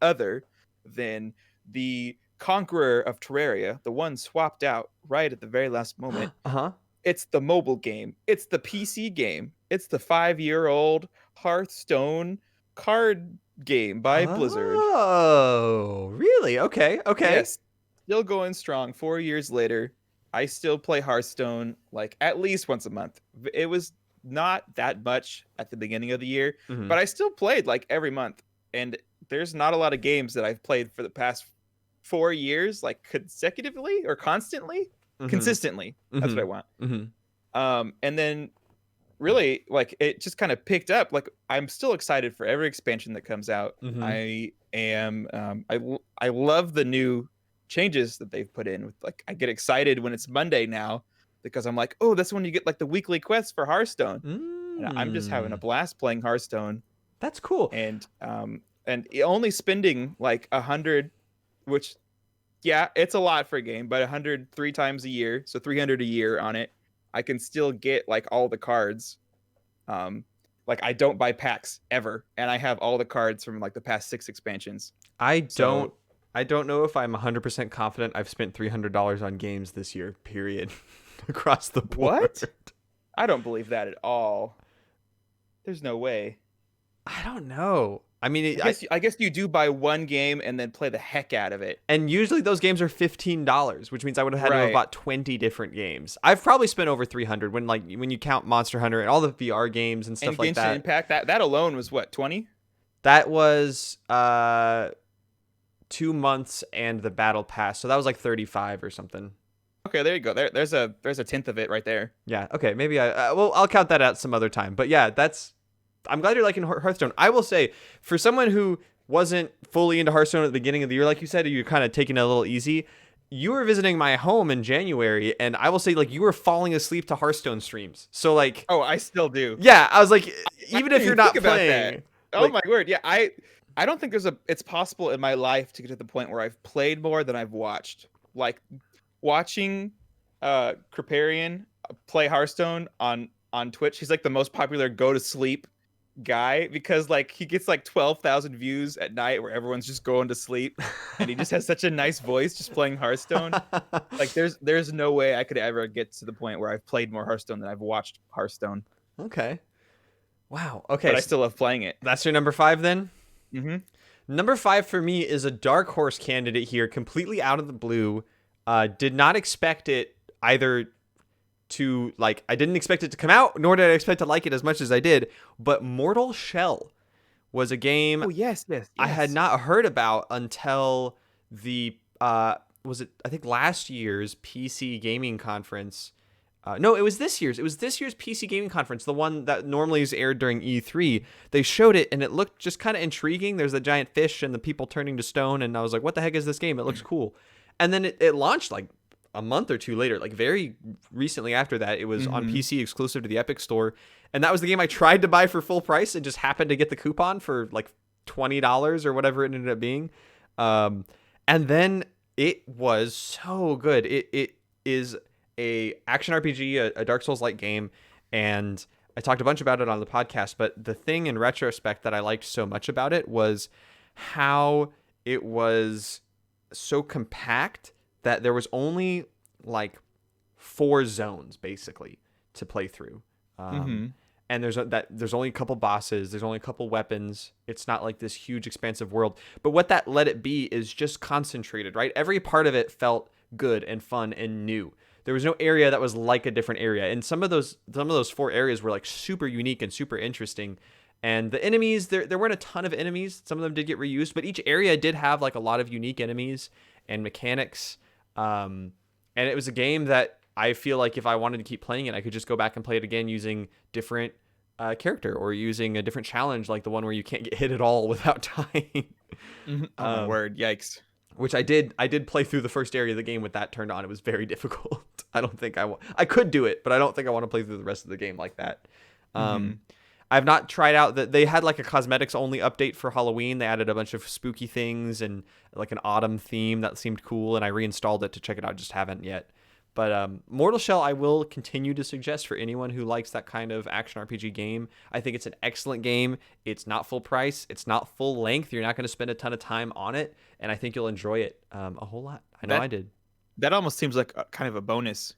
other than the conqueror of Terraria, the one swapped out right at the very last moment. Uh-huh. It's the mobile game. It's the PC game. It's the 5-year-old Hearthstone card game by Blizzard. Oh, really? Okay. Yes. Still going strong 4 years later. I still play Hearthstone like at least once a month. It was not that much at the beginning of the year, but I still played like every month. And there's not a lot of games that I've played for the past 4 years, like consecutively or constantly. Consistently. That's what I want. And then really, like, it just kind of picked up. Like, I'm still excited for every expansion that comes out. I am I love the new changes that they've put in. With like, I get excited when it's Monday now because I'm like, oh, that's when you get like the weekly quests for Hearthstone. And I'm just having a blast playing Hearthstone. That's cool. And only spending like 100, which, yeah, it's a lot for a game, but 100 3 times a year, so 300 a year on it, I can still get like all the cards. Like, I don't buy packs ever, and I have all the cards from like the past 6 expansions. I don't know if I'm 100% confident I've spent $300 on games this year, period. Across the board. What? I don't believe that at all. There's no way. I don't know. I mean, I guess you do buy one game and then play the heck out of it. And usually those games are $15, which means I would have had to have bought 20 different games. I've probably spent over 300 when you count Monster Hunter and all the VR games and stuff and like Genshin that. Impact, that alone was what, 20? That was 2 months and the battle pass, so that was like 35 or something. Okay, there you go. There's a tenth of it right there. Yeah. Okay. Maybe I'll count that out some other time. But yeah, I'm glad you're liking Hearthstone. I will say, for someone who wasn't fully into Hearthstone at the beginning of the year, like you said, you're kind of taking it a little easy. You were visiting my home in January, and I will say, like, you were falling asleep to Hearthstone streams. So, like, oh, I still do. Yeah, I was like, even if you're not playing. That. Oh my word, yeah. I don't think it's possible in my life to get to the point where I've played more than I've watched. Like, watching Kriparian play Hearthstone on Twitch. He's like the most popular go to sleep guy because like he gets like 12,000 views at night where everyone's just going to sleep, and he just has such a nice voice just playing Hearthstone. Like there's no way I could ever get to the point where I've played more Hearthstone than I've watched Hearthstone. Okay. Wow. Okay. But I still love playing it. That's your number 5 then? Mm-hmm. Number 5 for me is a dark horse candidate here, completely out of the blue. Did not expect it either to, like, I didn't expect it to come out, nor did I expect to like it as much as I did, but Mortal Shell was a game I had not heard about until the, was it, I think last year's PC gaming conference. No, it was this year's. It was this year's PC gaming conference, the one that normally is aired during E3. They showed it, and it looked just kind of intriguing. There's a giant fish and the people turning to stone, and I was like, what the heck is this game? It looks cool. And then it launched like a month or two later, like very recently after that. It was on PC exclusive to the Epic Store. And that was the game I tried to buy for full price and just happened to get the coupon for like $20 or whatever it ended up being. And then it was so good. It is a action RPG, a Dark Souls-like game. And I talked a bunch about it on the podcast, but the thing in retrospect that I liked so much about it was how it was so compact that there was only like 4 zones basically to play through. Mm-hmm. And there's only a couple bosses, there's only a couple weapons. It's not like this huge expansive world. But what that let it be is just concentrated, right? Every part of it felt good and fun and new. There was no area that was like a different area. And some of those 4 areas were like super unique and super interesting. And the enemies, there weren't a ton of enemies. Some of them did get reused, but each area did have like a lot of unique enemies and mechanics. And it was a game that I feel like if I wanted to keep playing it, I could just go back and play it again using different character or using a different challenge, like the one where you can't get hit at all without dying. Mm-hmm. Oh my word! Yikes! Which I did play through the first area of the game with that turned on. It was very difficult. I don't think I could do it, but I don't think I want to play through the rest of the game like that. I've not tried out that they had like a cosmetics only update for Halloween. They added a bunch of spooky things and like an autumn theme that seemed cool, and I reinstalled it to check it out. Just haven't yet. But Mortal Shell, I will continue to suggest for anyone who likes that kind of action RPG game. I think it's an excellent game. It's not full price. It's not full length. You're not going to spend a ton of time on it, and I think you'll enjoy it a whole lot. I know I did. That almost seems like kind of a bonus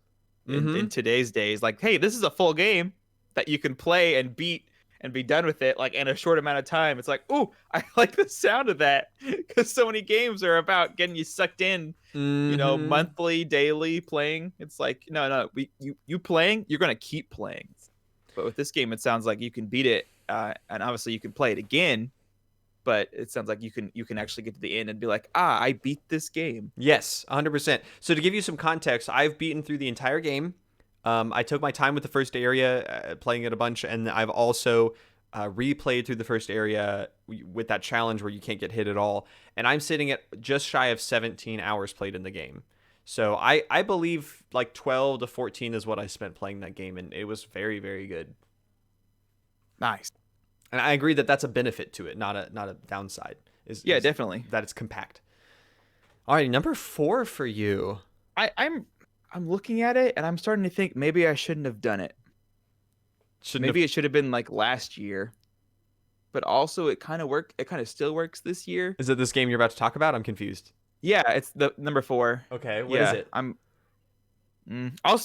in today's days. Like, hey, this is a full game that you can play and beat and be done with it like in a short amount of time. It's like, ooh, I like the sound of that, because so many games are about getting you sucked in, monthly, daily playing. It's like, no, you playing, you're gonna keep playing. But with this game, it sounds like you can beat it, and obviously you can play it again. But it sounds like you can actually get to the end and be like, I beat this game. Yes, 100%. So to give you some context, I've beaten through the entire game. I took my time with the first area, playing it a bunch, and I've also replayed through the first area with that challenge where you can't get hit at all. And I'm sitting at just shy of 17 hours played in the game. So I believe like 12 to 14 is what I spent playing that game, and it was very, very good. Nice. And I agree that that's a benefit to it, not a downside. Is definitely. That it's compact. All right, number 4 for you. I'm looking at it and I'm starting to think maybe I shouldn't have done it. It should have been like last year. But also it kind of worked. It kind of still works this year. Is it this game you're about to talk about? I'm confused. Yeah, it's the number 4. Okay, what is it? I'll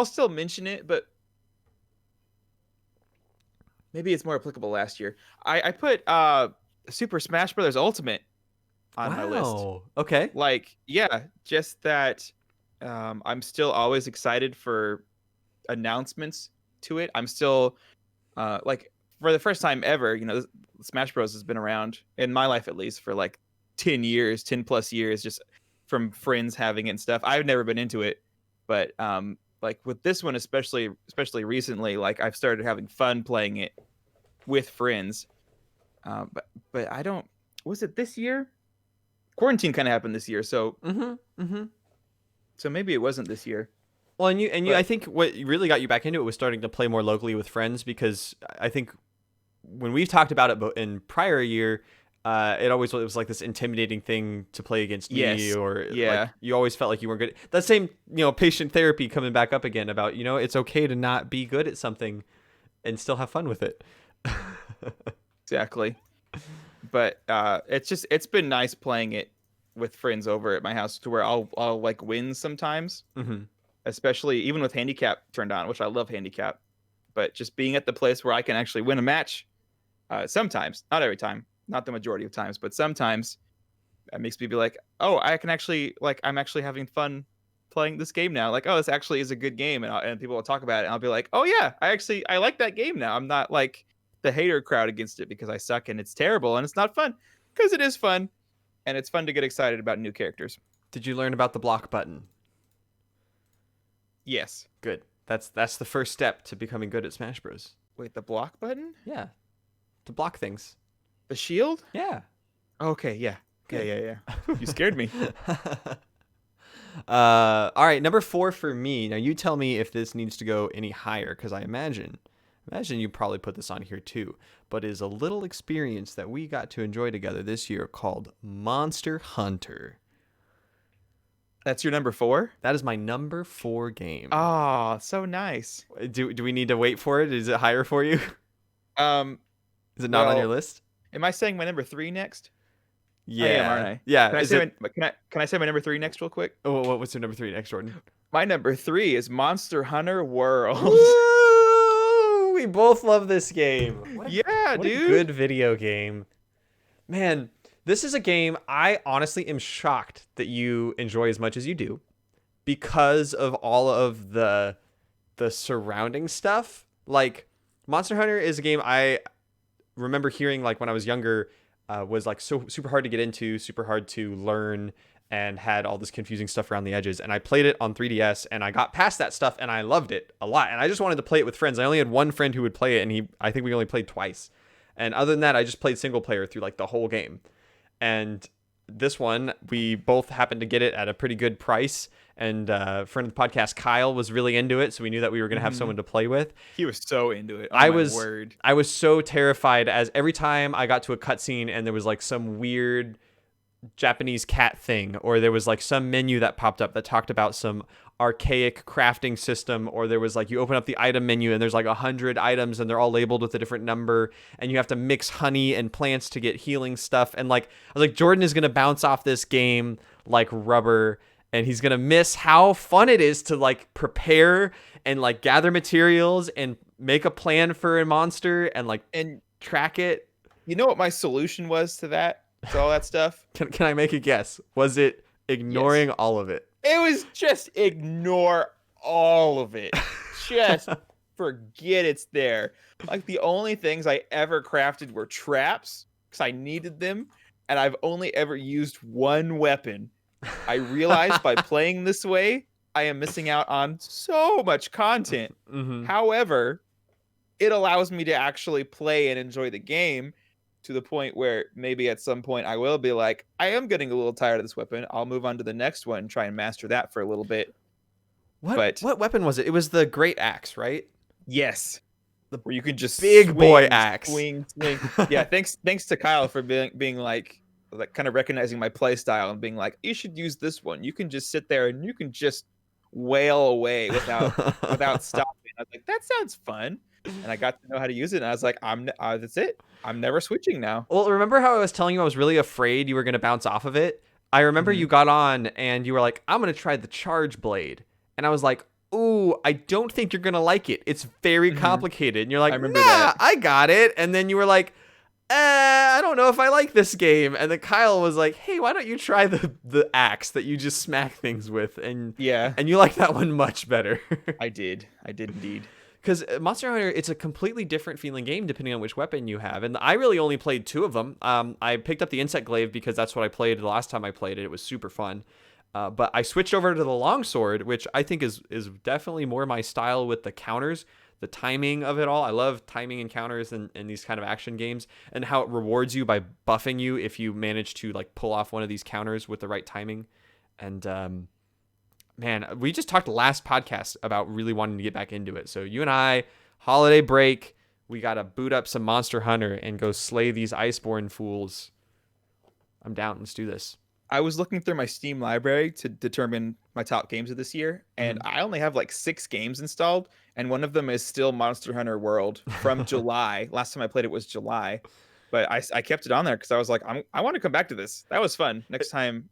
still mention it, but maybe it's more applicable last year. I put Super Smash Bros. Ultimate on my list. Okay. Like, yeah, just that I'm still always excited for announcements to it. I'm still like, for the first time ever, Smash Bros has been around in my life, at least, for like 10 plus years, just from friends having it and stuff. I've never been into it, but like with this one, especially recently, like I've started having fun playing it with friends. But I don't, was it this year? Quarantine kind of happened this year. So, so maybe it wasn't this year. Well, and you, I think what really got you back into it was starting to play more locally with friends, because I think when we've talked about it in prior year, it was like this intimidating thing to play against me, or like you always felt like you weren't good. That same, patient therapy coming back up again about, it's okay to not be good at something and still have fun with it. Exactly. But it's been nice playing it with friends over at my house, to where I'll like win sometimes. Especially even with handicap turned on, which I love handicap, but just being at the place where I can actually win a match, sometimes, not every time, not the majority of times, but sometimes, that makes me be like, oh, I can actually, like, I'm actually having fun playing this game now. Like, oh, this actually is a good game, and people will talk about it, and I'll be like, oh yeah, I like that game now. I'm not like the hater crowd against it because I suck and it's terrible and it's not fun, because it is fun, and it's fun to get excited about new characters. Did you learn about the block button? Yes. Good. That's the first step to becoming good at Smash Bros. Wait, the block button? Yeah. To block things. The shield? Yeah. Okay, yeah. Good. Yeah. You scared me. All right, number 4 for me. Now you tell me if this needs to go any higher, because I imagine you probably put this on here too, but is a little experience that we got to enjoy together this year called Monster Hunter. That's your number 4? That is my number 4 game. Oh, so nice. Do we need to wait for it? Is it higher for you? Um, Is it not on your well, list? am I saying my number 3 next? Yeah. I am, aren't I? Yeah. Can I Is say it? can I say my number 3 next real quick? What's your number 3 next, Jordan? My number 3 is Monster Hunter World. Woo! We both love this game. Yeah, What dude. a good video game. Man, this is a game I honestly am shocked that you enjoy as much as you do because of all of the surrounding stuff. Like Monster Hunter is a game I remember hearing like when I was younger was like so super hard to get into, super hard to learn, and had all this confusing stuff around the edges. And I played it on 3DS and I got past that stuff and I loved it a lot. And I just wanted to play it with friends. I only had one friend who would play it, and I think we only played twice. And other than that, I just played single player through like the whole game. And this one, we both happened to get it at a pretty good price. And friend of the podcast, Kyle, was really into it, so we knew that we were going to have someone to play with. He was so into it. Oh, I was so terrified as every time I got to a cutscene and there was like some weird Japanese cat thing, or there was like some menu that popped up that talked about some archaic crafting system, or there was like you open up the item menu and there's like 100 items and they're all labeled with a different number, and you have to mix honey and plants to get healing stuff. And like I was like, Jordan is gonna bounce off this game like rubber, and he's gonna miss how fun it is to like prepare and like gather materials and make a plan for a monster and like track it. You know what my solution was to that? To all that stuff? Can I make a guess? Was it ignoring all of it? It was just ignore all of it. Just forget it's there. Like the only things I ever crafted were traps because I needed them, and I've only ever used one weapon. I realized by playing this way, I am missing out on so much content. Mm-hmm. However, it allows me to actually play and enjoy the game to the point where maybe at some point I will be like, I am getting a little tired of this weapon. I'll move on to the next one and try and master that for a little bit. What weapon was it? It was the great axe, right? Yes. Where you could just big boy axe. Swing. Yeah, thanks to Kyle for being like kind of recognizing my play style and being like, you should use this one. You can just sit there and you can just wail away without stopping. I was like, that sounds fun. And I got to know how to use it, and I was like, that's it. I'm never switching now. Well, remember how I was telling you I was really afraid you were going to bounce off of it? I remember you got on and you were like, I'm going to try the charge blade. And I was like, ooh, I don't think you're going to like it. It's very complicated. And you're like, I got it. And then you were like, I don't know if I like this game. And then Kyle was like, hey, why don't you try the axe that you just smack things with? And yeah, and you like that one much better. I did indeed. Because Monster Hunter, it's a completely different feeling game depending on which weapon you have. And I really only played 2 of them. I picked up the Insect Glaive because that's what I played the last time I played it. It was super fun. But I switched over to the Longsword, which I think is definitely more my style with the counters, the timing of it all. I love timing encounters in these kind of action games, and how it rewards you by buffing you if you manage to like pull off one of these counters with the right timing. And man, we just talked last podcast about really wanting to get back into it. So you and I, holiday break, we got to boot up some Monster Hunter and go slay these Iceborne fools. I'm down. Let's do this. I was looking through my Steam library to determine my top games of this year, and I only have like 6 games installed, and one of them is still Monster Hunter World from July. Last time I played it was July, but I kept it on there because I was like, I want to come back to this. That was fun. Next time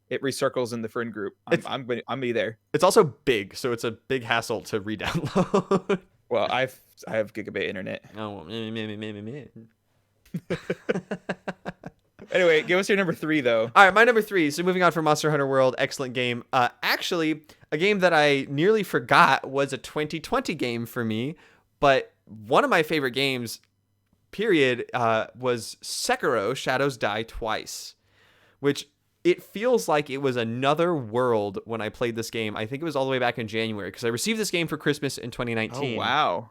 it recircles in the friend group, I'm be there. It's also big, so it's a big hassle to re-download. Well, I have gigabit internet. Oh, Anyway, give us your number 3 though. All right, my number 3. So moving on from Monster Hunter World, excellent game. Actually, a game that I nearly forgot was a 2020 game for me, but one of my favorite games, period, was Sekiro: Shadows Die Twice, which it feels like it was another world when I played this game. I think it was all the way back in January because I received this game for Christmas in 2019. Oh, wow.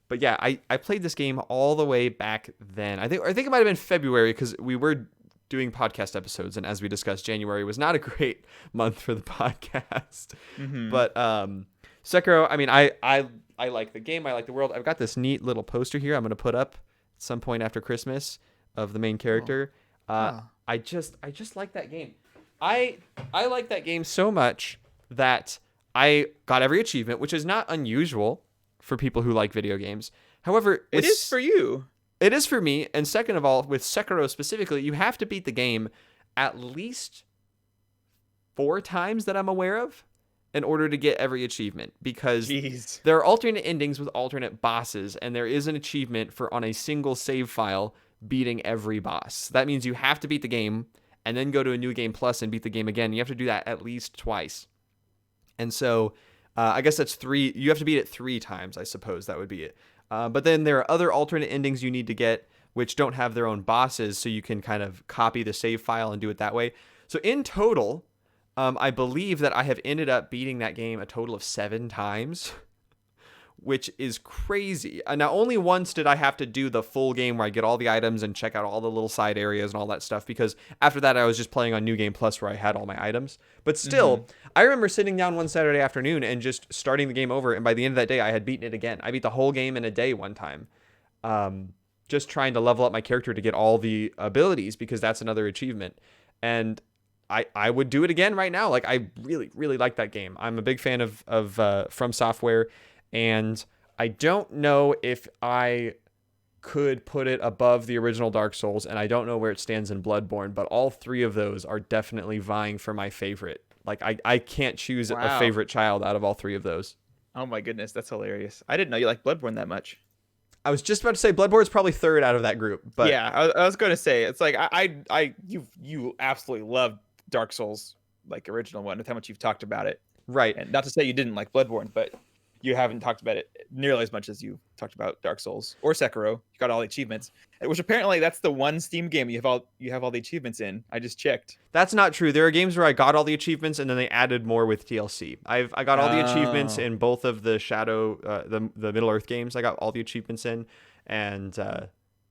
But yeah, I played this game all the way back then. I think it might have been February because we were doing podcast episodes, and as we discussed, January was not a great month for the podcast. But Sekiro, I mean, I like the game, I like the world. I've got this neat little poster here I'm going to put up at some point after Christmas of the main character. I just like that game. I like that game so much that I got every achievement, which is not unusual for people who like video games. However, It is for you. It is for me. And second of all, with Sekiro specifically, you have to beat the game at least 4 times that I'm aware of in order to get every achievement, because Jeez. there are alternate endings with alternate bosses, and there is an achievement for on a single save file beating every boss. That means you have to beat the game and then go to a new game plus and beat the game again. You have to do that at least twice. And so I guess that's 3. You have to beat it 3 times, I suppose. That would be it. But then there are other alternate endings you need to get, which don't have their own bosses, so you can kind of copy the save file and do it that way. So in total, I believe that I have ended up beating that game a total of 7 times, which is crazy. Now, only once did I have to do the full game where I get all the items and check out all the little side areas and all that stuff, because after that, I was just playing on New Game Plus where I had all my items. But still, I remember sitting down one Saturday afternoon and just starting the game over, and by the end of that day, I had beaten it again. I beat the whole game in a day one time, just trying to level up my character to get all the abilities, because that's another achievement. And I would do it again right now. Like, I really, really like that game. I'm a big fan of From Software, and I don't know if I could put it above the original Dark Souls, and I don't know where it stands in Bloodborne, but all 3 of those are definitely vying for my favorite. Like, I can't choose a favorite child out of all 3 of those. Oh my goodness, that's hilarious. I didn't know you liked Bloodborne that much. I was just about to say Bloodborne is probably 3rd out of that group, but yeah, I was going to say, it's like you absolutely love Dark Souls, like original one, with how much you've talked about it. Right. And not to say you didn't like Bloodborne, but you haven't talked about it nearly as much as you talked about Dark Souls or Sekiro. You got all the achievements, which apparently that's the one Steam game you have all the achievements in. I just checked. That's not true. There are games where I got all the achievements and then they added more with DLC. I got all the achievements in both of the Shadow, the Middle Earth games. I got all the achievements in, and I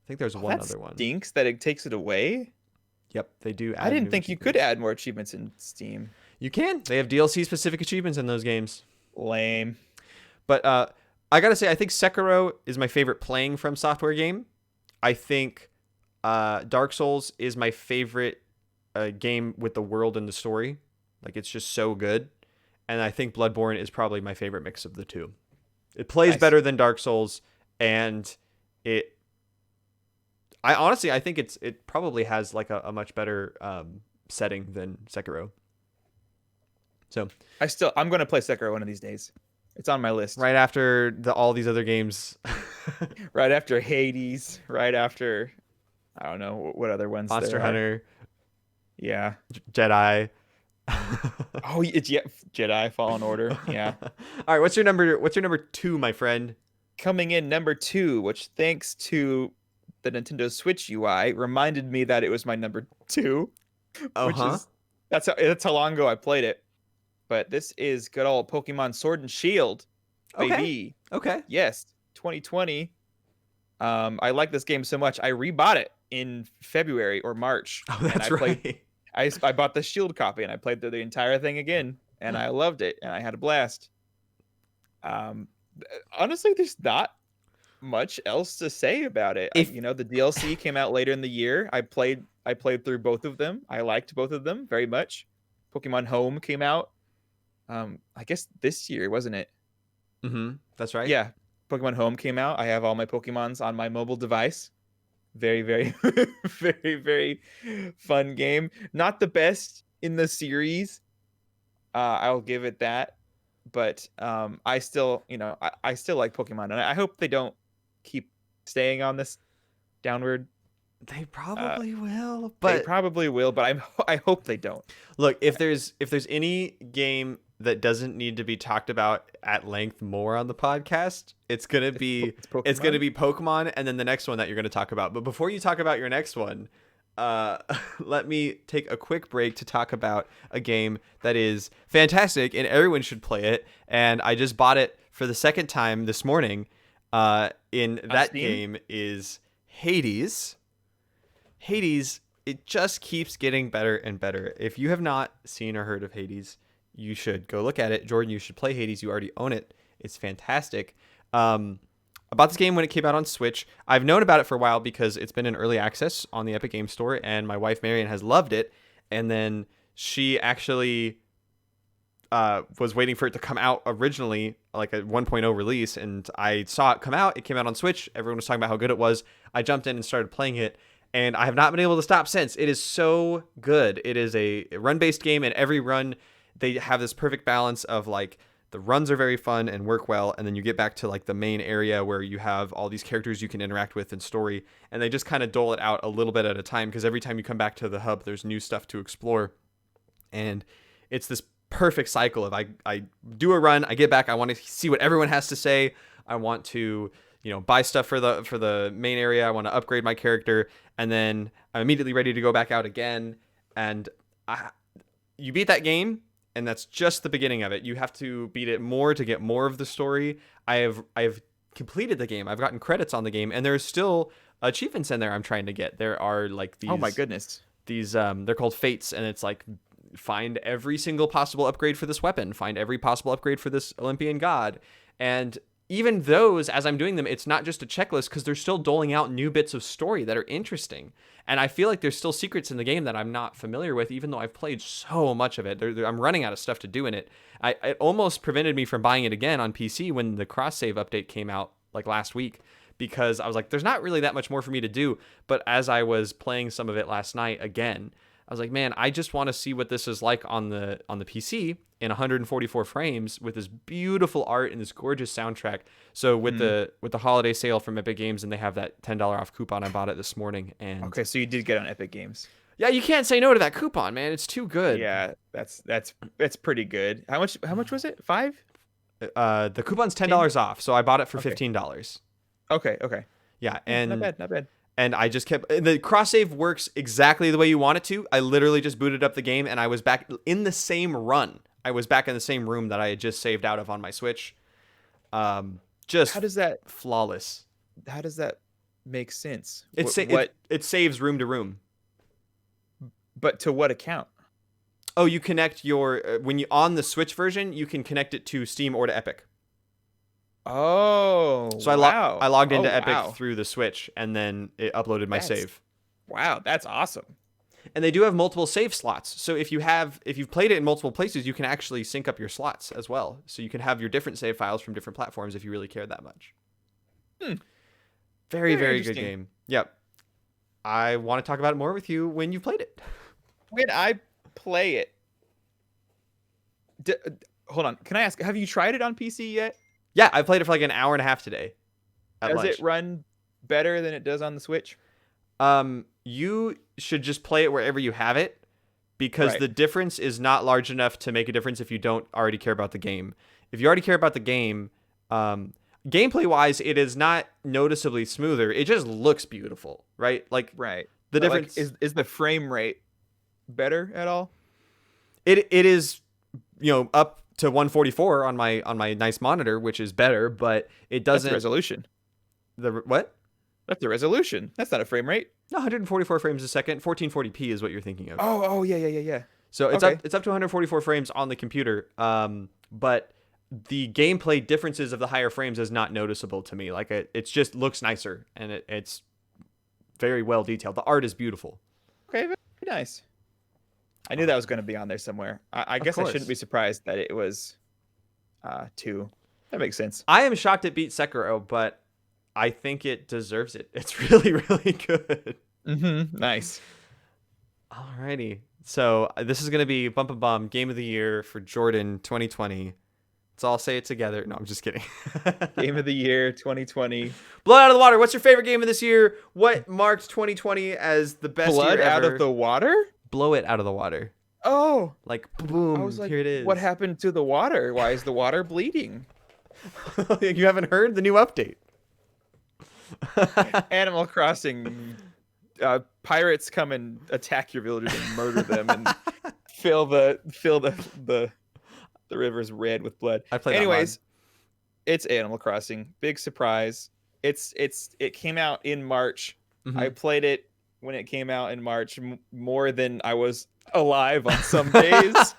think there's one other one. Stinks that it takes it away. Yep, they do. I didn't think you could add more achievements in Steam. You can. They have DLC specific achievements in those games. Lame. But I gotta say, I think Sekiro is my favorite playing From Software game. I think Dark Souls is my favorite game with the world and the story. Like, it's just so good. And I think Bloodborne is probably my favorite mix of the 2. It plays better than Dark Souls, and I think it probably has like a much better setting than Sekiro. So I'm going to play Sekiro one of these days. It's on my list. Right after all these other games. Right after Hades. Right after, I don't know what other ones. Monster Hunter. Yeah. Jedi. Oh, it's Jedi Fallen Order. Yeah. All right. What's your number 2, my friend? Coming in number 2, which thanks to the Nintendo Switch UI reminded me that it was my number 2. Which is that's how long ago I played it. But this is good old Pokemon Sword and Shield, baby. Okay. Yes, 2020. I like this game so much. I rebought it in February or March. Oh, that's right. I bought the Shield copy and I played through the entire thing again, and I loved it and I had a blast. Honestly, there's not much else to say about it. The DLC came out later in the year. I played through both of them. I liked both of them very much. Pokemon Home came out. I guess this year, wasn't it? That's right. Yeah. Pokemon Home came out. I have all my Pokemons on my mobile device. Very, very, very, very fun game. Not the best in the series. I'll give it that. But I still like Pokemon, and I hope they don't keep staying on this downward. They probably will, but I hope they don't. Look, if there's any game that doesn't need to be talked about at length more on the podcast, it's gonna be Pokemon, and then the next one that you're gonna talk about. But before you talk about your next one, let me take a quick break to talk about a game that is fantastic and everyone should play it. And I just bought it for the second time this morning. Game is Hades. Hades, it just keeps getting better and better. If you have not seen or heard of Hades, you should go look at it. Jordan, you should play Hades. You already own it. It's fantastic. About this game when it came out on Switch, I've known about it for a while because it's been in early access on the Epic Games Store, and my wife Marion has loved it. And then she actually was waiting for it to come out originally, like a 1.0 release, and I saw it come out. It came out on Switch. Everyone was talking about how good it was. I jumped in and started playing it, and I have not been able to stop since. It is so good. It is a run-based game, and every run, they have this perfect balance of like the runs are very fun and work well, and then you get back to like the main area where you have all these characters you can interact with and story, and they just kind of dole it out a little bit at a time because every time you come back to the hub, there's new stuff to explore, and it's this perfect cycle of I do a run, I get back, I want to see what everyone has to say, I want to buy stuff for the main area, I want to upgrade my character, and then I'm immediately ready to go back out again. And you beat that game, and that's just the beginning of it. You have to beat it more to get more of the story. I've completed the game, I've gotten credits on the game, and there's still achievements in there I'm trying to get. There are like these, oh my goodness, these they're called fates, and it's like find every single possible upgrade for this weapon, find every possible upgrade for this Olympian god. And even those, as I'm doing them, it's not just a checklist because they're still doling out new bits of story that are interesting. And I feel like there's still secrets in the game that I'm not familiar with, even though I've played so much of it. I'm running out of stuff to do in it. It almost prevented me from buying it again on PC when the cross-save update came out like last week, because I was like, there's not really that much more for me to do. But as I was playing some of it last night again, I was like, man, I just want to see what this is like on the PC in 144 frames with this beautiful art and this gorgeous soundtrack. So with the holiday sale from Epic Games, and they have that $10 off coupon, I bought it this morning. And okay, so you did get on Epic Games. Yeah, you can't say no to that coupon, man. It's too good. Yeah, that's pretty good. How much was it? 5? The coupon's $10 off, so I bought it for $15. Okay. Yeah, and not bad. And I just kept, the cross save works exactly the way you want it to. I literally just booted up the game and I was back in the same run. I was back in the same room that I had just saved out of on my Switch. Just how does that flawless? How does that make sense? It saves room to room. But to what account? Oh, you connect your when you on the Switch version, you can connect it to Steam or to Epic. Oh, so I logged into Epic through the Switch, and then it uploaded my save. Wow, that's awesome. And they do have multiple save slots. So if you've played it in multiple places, you can actually sync up your slots as well. So you can have your different save files from different platforms if you really care that much. Very, very good game. Yep. I want to talk about it more with you when you've played it. When I play it. Hold on. Can I ask, have you tried it on PC yet? Yeah, I played it for like an hour and a half today. Does it run better than it does on the Switch? You should just play it wherever you have it, because the difference is not large enough to make a difference if you don't already care about the game. If you already care about the game, gameplay-wise, it is not noticeably smoother. It just looks beautiful, right? Like, the difference is the frame rate better at all? It is, up to 144 on my nice monitor, which is better, but it doesn't. That's the resolution. What? That's the resolution. That's not a frame rate. No, 144 frames a second. 1440p is what you're thinking of. Oh, yeah. So it's up to 144 frames on the computer. But the gameplay differences of the higher frames is not noticeable to me. Like it just looks nicer, and it's very well detailed. The art is beautiful. Okay, very nice. I knew that was going to be on there somewhere. I guess I shouldn't be surprised that it was 2. That makes sense. I am shocked it beat Sekiro, but I think it deserves it. It's really, really good. Nice. Alrighty. So this is going to be Bump a Bum Game of the Year for Jordan 2020. Let's all say it together. No, I'm just kidding. Game of the Year 2020. Blood out of the water. What's your favorite game of this year? What marked 2020 as the best Blood year ever? Out of the water? Blow it out of the water. Oh. Like, boom. I was like, here it is. What happened to the water? Why is the water bleeding? You haven't heard the new update? Animal Crossing. Pirates come and attack your villagers and murder them and fill the rivers red with blood. Anyways, it's Animal Crossing. Big surprise. It came out in March. I played it when it came out in March more than I was alive on some days,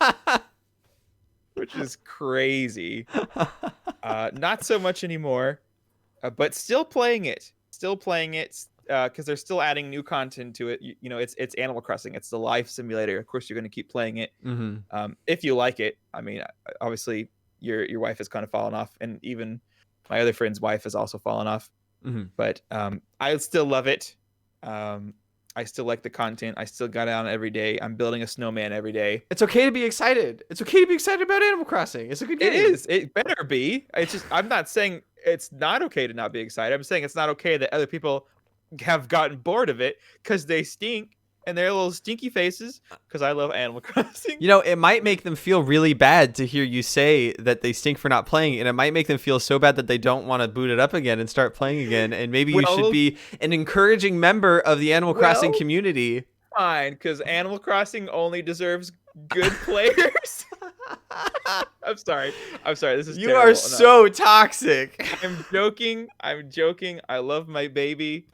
which is crazy. Not so much anymore, but still playing it. because they're still adding new content to it. You know, it's Animal Crossing. It's the life simulator. Of course, you're going to keep playing it if you like it. I mean, obviously, your wife has kind of fallen off, and even my other friend's wife has also fallen off. But I still love it. I still like the content. I still got on every day. I'm building a snowman every day. It's okay to be excited. It's okay to be excited about Animal Crossing. It's a good game. It is. It better be. It's just, I'm not saying it's not okay to not be excited. I'm saying it's not okay that other people have gotten bored of it because they stink and they're little stinky faces, because I love Animal Crossing. You know, it might make them feel really bad to hear you say that they stink for not playing, and it might make them feel so bad that they don't want to boot it up again and start playing again. And maybe you should be an encouraging member of the Animal Crossing community. Fine, because Animal Crossing only deserves good players. I'm sorry. This is you terrible. are so toxic. I'm joking. I love my baby.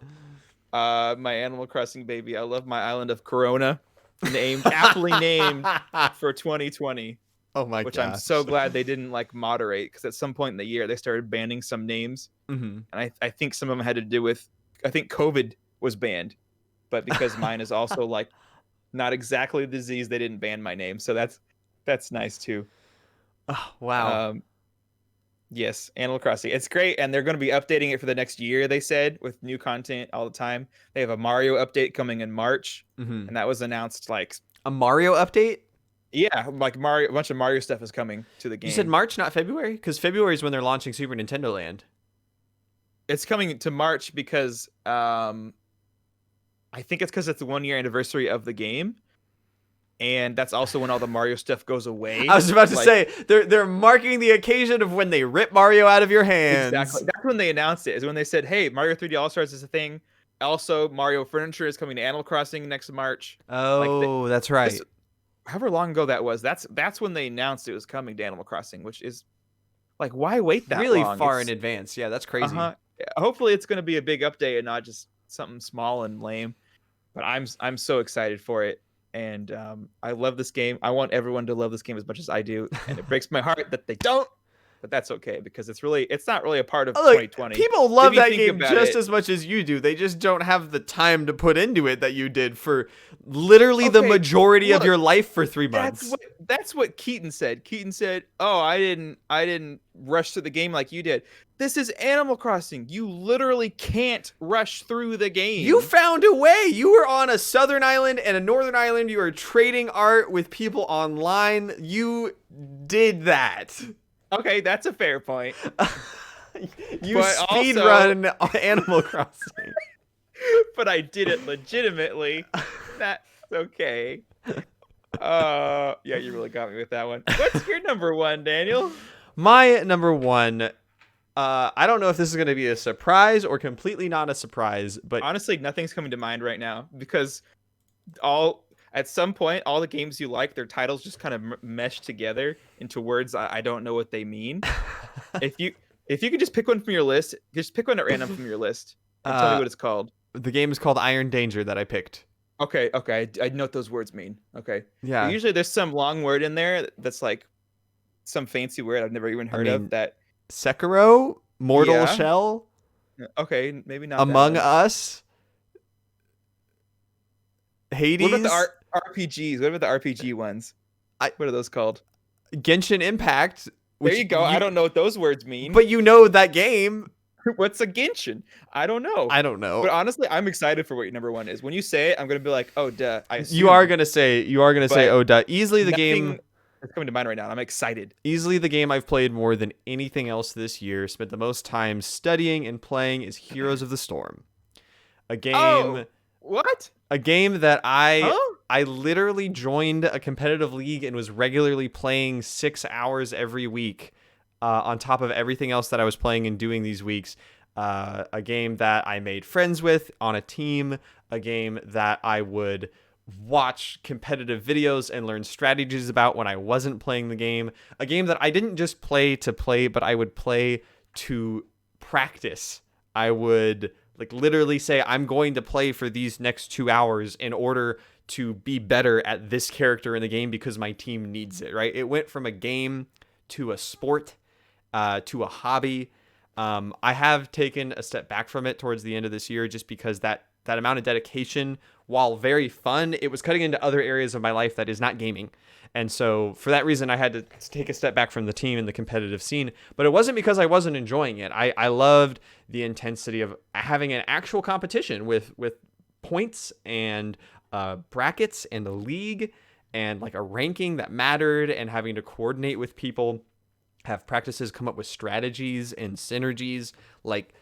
My Animal Crossing baby. I love my island of Corona, aptly named for 2020. Oh my god! Which I'm so glad they didn't like moderate, because at some point in the year they started banning some names, and I think some of them had to do with, I think COVID was banned, but because mine is also like not exactly a disease, they didn't ban my name, so that's nice too. Oh, wow. Yes, Animal Crossing. It's great, and they're going to be updating it for the next year, they said, with new content all the time. They have a Mario update coming in March, and that was announced like... A Mario update? Yeah, like Mario, a bunch of Mario stuff is coming to the game. You said March, not February? Because February is when they're launching Super Nintendo Land. It's coming to March because I think it's because it's the 1-year anniversary of the game. And that's also when all the Mario stuff goes away. I was about to say, they're marking the occasion of when they rip Mario out of your hands. Exactly. That's when they announced it, is when they said, hey, Mario 3D All-Stars is a thing. Also, Mario Furniture is coming to Animal Crossing next March. Oh, that's right. However long ago that was, that's when they announced it was coming to Animal Crossing, which is like, why wait that really long? far in advance. Yeah, that's crazy. Hopefully it's going to be a big update and not just something small and lame. But I'm so excited for it. And I love this game. I want everyone to love this game as much as I do. And it breaks my heart that they don't. But that's okay, because it's not really a part of 2020. People love that game just as much as you do. They just don't have the time to put into it that you did for literally the majority of your life for 3 months. That's what Keaton said. Keaton said, "Oh, I didn't rush through the game like you did. This is Animal Crossing. You literally can't rush through the game. You found a way. You were on a southern island and a northern island. You were trading art with people online. You did that." Okay, that's a fair point. You speed run Animal Crossing. But I did it legitimately. That's okay. Yeah, you really got me with that one. What's your number one, Daniel? My number one, I don't know if this is going to be a surprise or completely not a surprise, but honestly, nothing's coming to mind right now, because at some point, all the games you like, their titles just kind of mesh together into words I don't know what they mean. If you could just pick one from your list, just pick one at random from your list and tell me what it's called. The game is called Iron Danger that I picked. Okay, I know what those words mean. Okay. Yeah. But usually there's some long word in there that's like some fancy word I've never even heard of. That Sekiro, Mortal Shell. Okay, maybe not. Among Us. Hades. What about the RPGs? What about the RPG ones? What are those called? Genshin Impact. There you go. I don't know what those words mean. But you know that game. What's a Genshin? I don't know. But honestly, I'm excited for what your number one is. When you say it, I'm gonna be like, oh duh. You are gonna say oh duh. Easily the game that's coming to mind right now. I'm excited. Easily the game I've played more than anything else this year. Spent the most time studying and playing is Heroes of the Storm. A game. Oh, what? A game that I literally joined a competitive league and was regularly playing 6 hours every week, on top of everything else that I was playing and doing these weeks. A game that I made friends with on a team. A game that I would watch competitive videos and learn strategies about when I wasn't playing the game. A game that I didn't just play to play, but I would play to practice. I would literally say, I'm going to play for these next 2 hours in order to be better at this character in the game because my team needs it, right? It went from a game to a sport, to a hobby. I have taken a step back from it towards the end of this year just because that amount of dedication, while very fun, it was cutting into other areas of my life that is not gaming. And so for that reason, I had to take a step back from the team and the competitive scene. But it wasn't because I wasn't enjoying it. I loved the intensity of having an actual competition with points and brackets and a league and like a ranking that mattered, and having to coordinate with people, have practices, come up with strategies and synergies. Like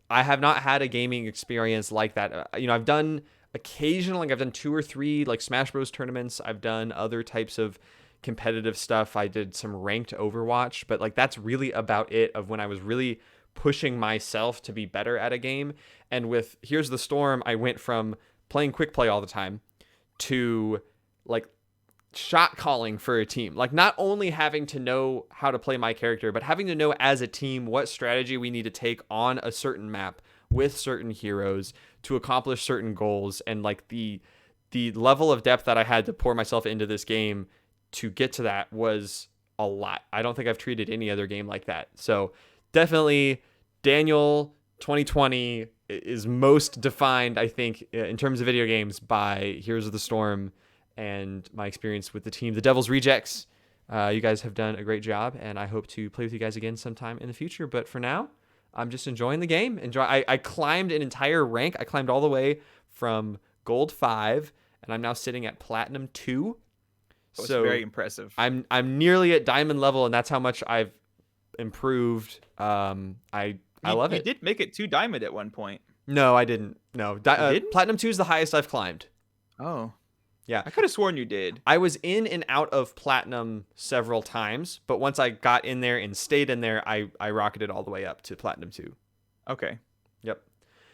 I have not had a gaming experience like that. I've done occasionally, I've done 2 or 3 like Smash Bros tournaments. I've done other types of competitive stuff. I did some ranked Overwatch, but like that's really about it, of when I was really pushing myself to be better at a game. And with Here's the Storm, I went from playing quick play all the time to like shot calling for a team. Like not only having to know how to play my character, but having to know as a team what strategy we need to take on a certain map with certain heroes to accomplish certain goals. And like the level of depth that I had to pour myself into this game to get to that was a lot. I don't think I've treated any other game like that. So definitely Daniel 2020 is most defined, I think, in terms of video games by Heroes of the Storm and my experience with the team, the Devil's Rejects. You guys have done a great job, and I hope to play with you guys again sometime in the future. But for now, I'm just enjoying the game. I climbed an entire rank. I climbed all the way from Gold 5, and I'm now sitting at Platinum 2. So very impressive. I'm nearly at Diamond level, and that's how much I've improved. I love it. You did make it to Diamond at one point. No, I didn't. No, didn't? Platinum 2 is the highest I've climbed. Oh. Yeah. I could have sworn you did. I was in and out of Platinum several times, but once I got in there and stayed in there, I rocketed all the way up to Platinum 2. Okay. Yep.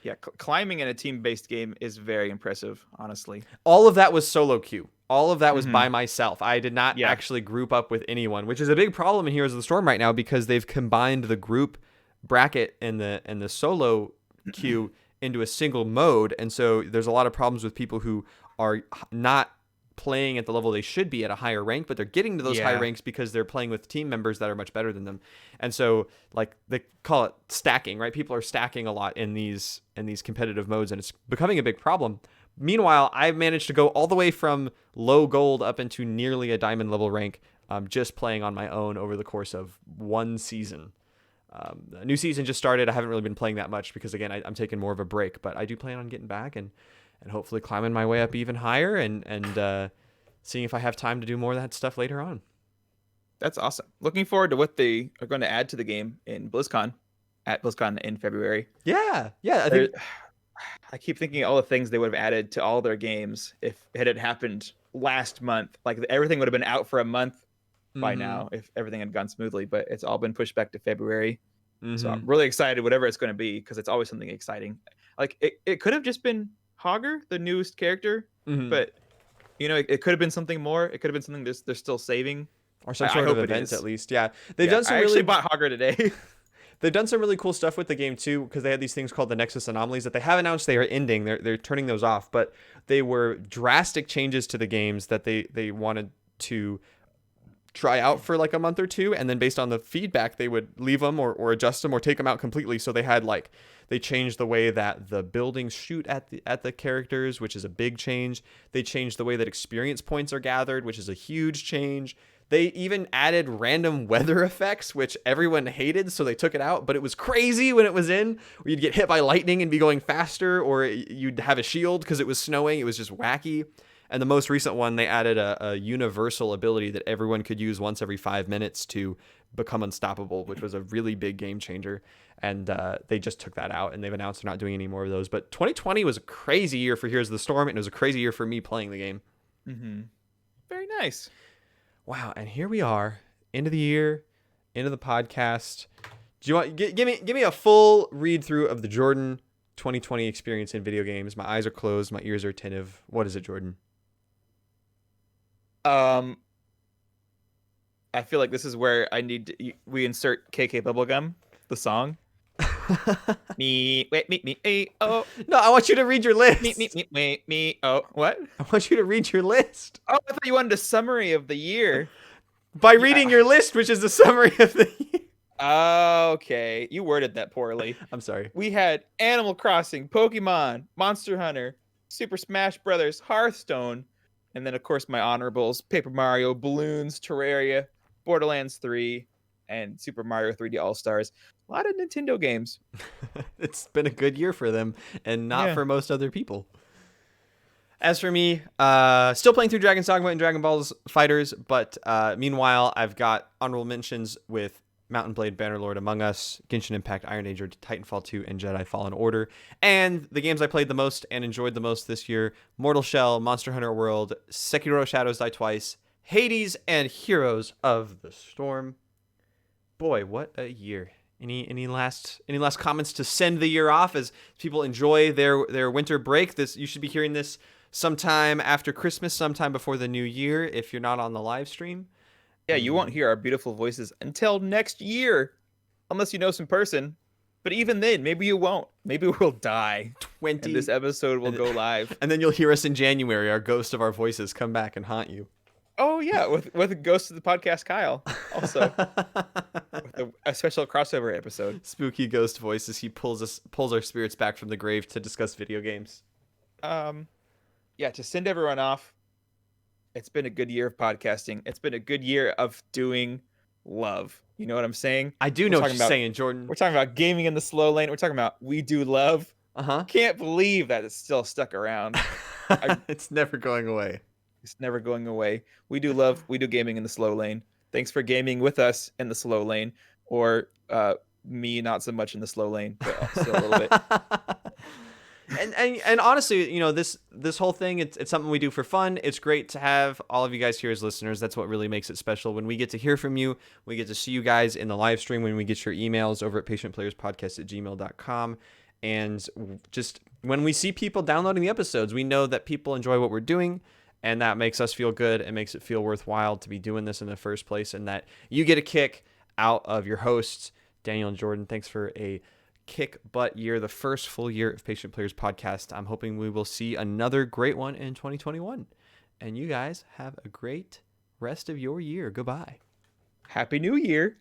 Yeah, climbing in a team-based game is very impressive, honestly. All of that was solo queue. All of that was by myself. I did not actually group up with anyone, which is a big problem in Heroes of the Storm right now, because they've combined the group bracket and the solo queue into a single mode. And so there's a lot of problems with people who are not playing at the level they should be at a higher rank, but they're getting to those high ranks because they're playing with team members that are much better than them. And so like they call it stacking, right? People are stacking a lot in these competitive modes, and it's becoming a big problem. Meanwhile, I've managed to go all the way from low gold up into nearly a diamond level rank, just playing on my own over the course of one season. A new season just started. I haven't really been playing that much because, again, I'm taking more of a break, but I do plan on getting back and hopefully climbing my way up even higher and seeing if I have time to do more of that stuff later on. That's awesome. Looking forward to what they are going to add to the game in BlizzCon, at BlizzCon in February. Yeah. I keep thinking all the things they would have added to all their games if it had happened last month. Like everything would have been out for a month by now if everything had gone smoothly, but it's all been pushed back to February. So I'm really excited, whatever it's going to be, because it's always something exciting. Like it could have just been Hogger, the newest character, but it could have been something more. It could have been something they're still saving, or some sort of event at least. Yeah, they've done some. I actually bought Hogger today. They've done some really cool stuff with the game too, because they had these things called the Nexus Anomalies that they have announced they are ending. They're turning those off, but they were drastic changes to the games that they wanted to try out for like a month or two, and then based on the feedback they would leave them or adjust them or take them out completely. So they changed the way that the buildings shoot at the characters, which is a big change. They changed the way that experience points are gathered, which is a huge change. They even added random weather effects, which everyone hated, so they took it out. But it was crazy when it was in, where you'd get hit by lightning and be going faster, or you'd have a shield because it was snowing. It was just wacky. And the most recent one, they added a universal ability that everyone could use once every 5 minutes to become unstoppable, which was a really big game changer. And they just took that out, and they've announced they're not doing any more of those. But 2020 was a crazy year for Heroes of the Storm, and it was a crazy year for me playing the game. Very nice. Wow, and here we are, end of the year, end of the podcast. Do you want give me a full read through of the Jordan 2020 experience in video games? My eyes are closed, my ears are attentive. What is it, Jordan? I feel like this is where we insert KK Bubblegum, the song. Me, oh. No, I want you to read your list. Me, oh. What? I want you to read your list. Oh, I thought you wanted a summary of the year. By reading your list, which is the summary of the year. Okay, you worded that poorly. I'm sorry. We had Animal Crossing, Pokemon, Monster Hunter, Super Smash Brothers, Hearthstone, and then of course my honorables: Paper Mario, Balloons, Terraria, Borderlands 3, and Super Mario 3D All Stars. A lot of Nintendo games. It's been a good year for them, and not Yeah. for most other people. As for me, still playing through Dragon's Dogma and Dragon Ball Fighters, but meanwhile, I've got honorable mentions with Mountain Blade, Bannerlord, Among Us, Genshin Impact, Iron Age, Titanfall 2, and Jedi Fallen Order. And the games I played the most and enjoyed the most this year: Mortal Shell, Monster Hunter World, Sekiro Shadows Die Twice, Hades, and Heroes of the Storm. Boy, what a year. Any last comments to send the year off as people enjoy their winter break? You should be hearing this sometime after Christmas, sometime before the new year if you're not on the live stream. Yeah, you won't hear our beautiful voices until next year, unless you know some person. But even then, maybe you won't. Maybe we'll die. 20 And this episode will go live. And then you'll hear us in January, our ghost of our voices come back and haunt you. Oh yeah, with a ghost of the podcast, Kyle. Also, with a special crossover episode. Spooky ghost voices. He pulls our spirits back from the grave to discuss video games. Yeah, to send everyone off, it's been a good year of podcasting. It's been a good year of doing love. You know what I'm saying? I do know what you're saying, Jordan. We're talking about gaming in the slow lane. We're talking about we do love. Can't believe that it's still stuck around. It's never going away. It's never going away. We do love. We do gaming in the slow lane. Thanks for gaming with us in the slow lane, or me not so much in the slow lane, but still a little bit. And honestly, you know, this whole thing, it's something we do for fun. It's great to have all of you guys here as listeners. That's what really makes it special. When we get to hear from you, we get to see you guys in the live stream, when we get your emails over at patientplayerspodcast@gmail.com. And just when we see people downloading the episodes, we know that people enjoy what we're doing, and that makes us feel good. It makes it feel worthwhile to be doing this in the first place, and that you get a kick out of your hosts, Daniel and Jordan. Thanks for a kick butt year, the first full year of Patient Players Podcast. I'm hoping we will see another great one in 2021. And you guys have a great rest of your year. Goodbye. Happy New Year.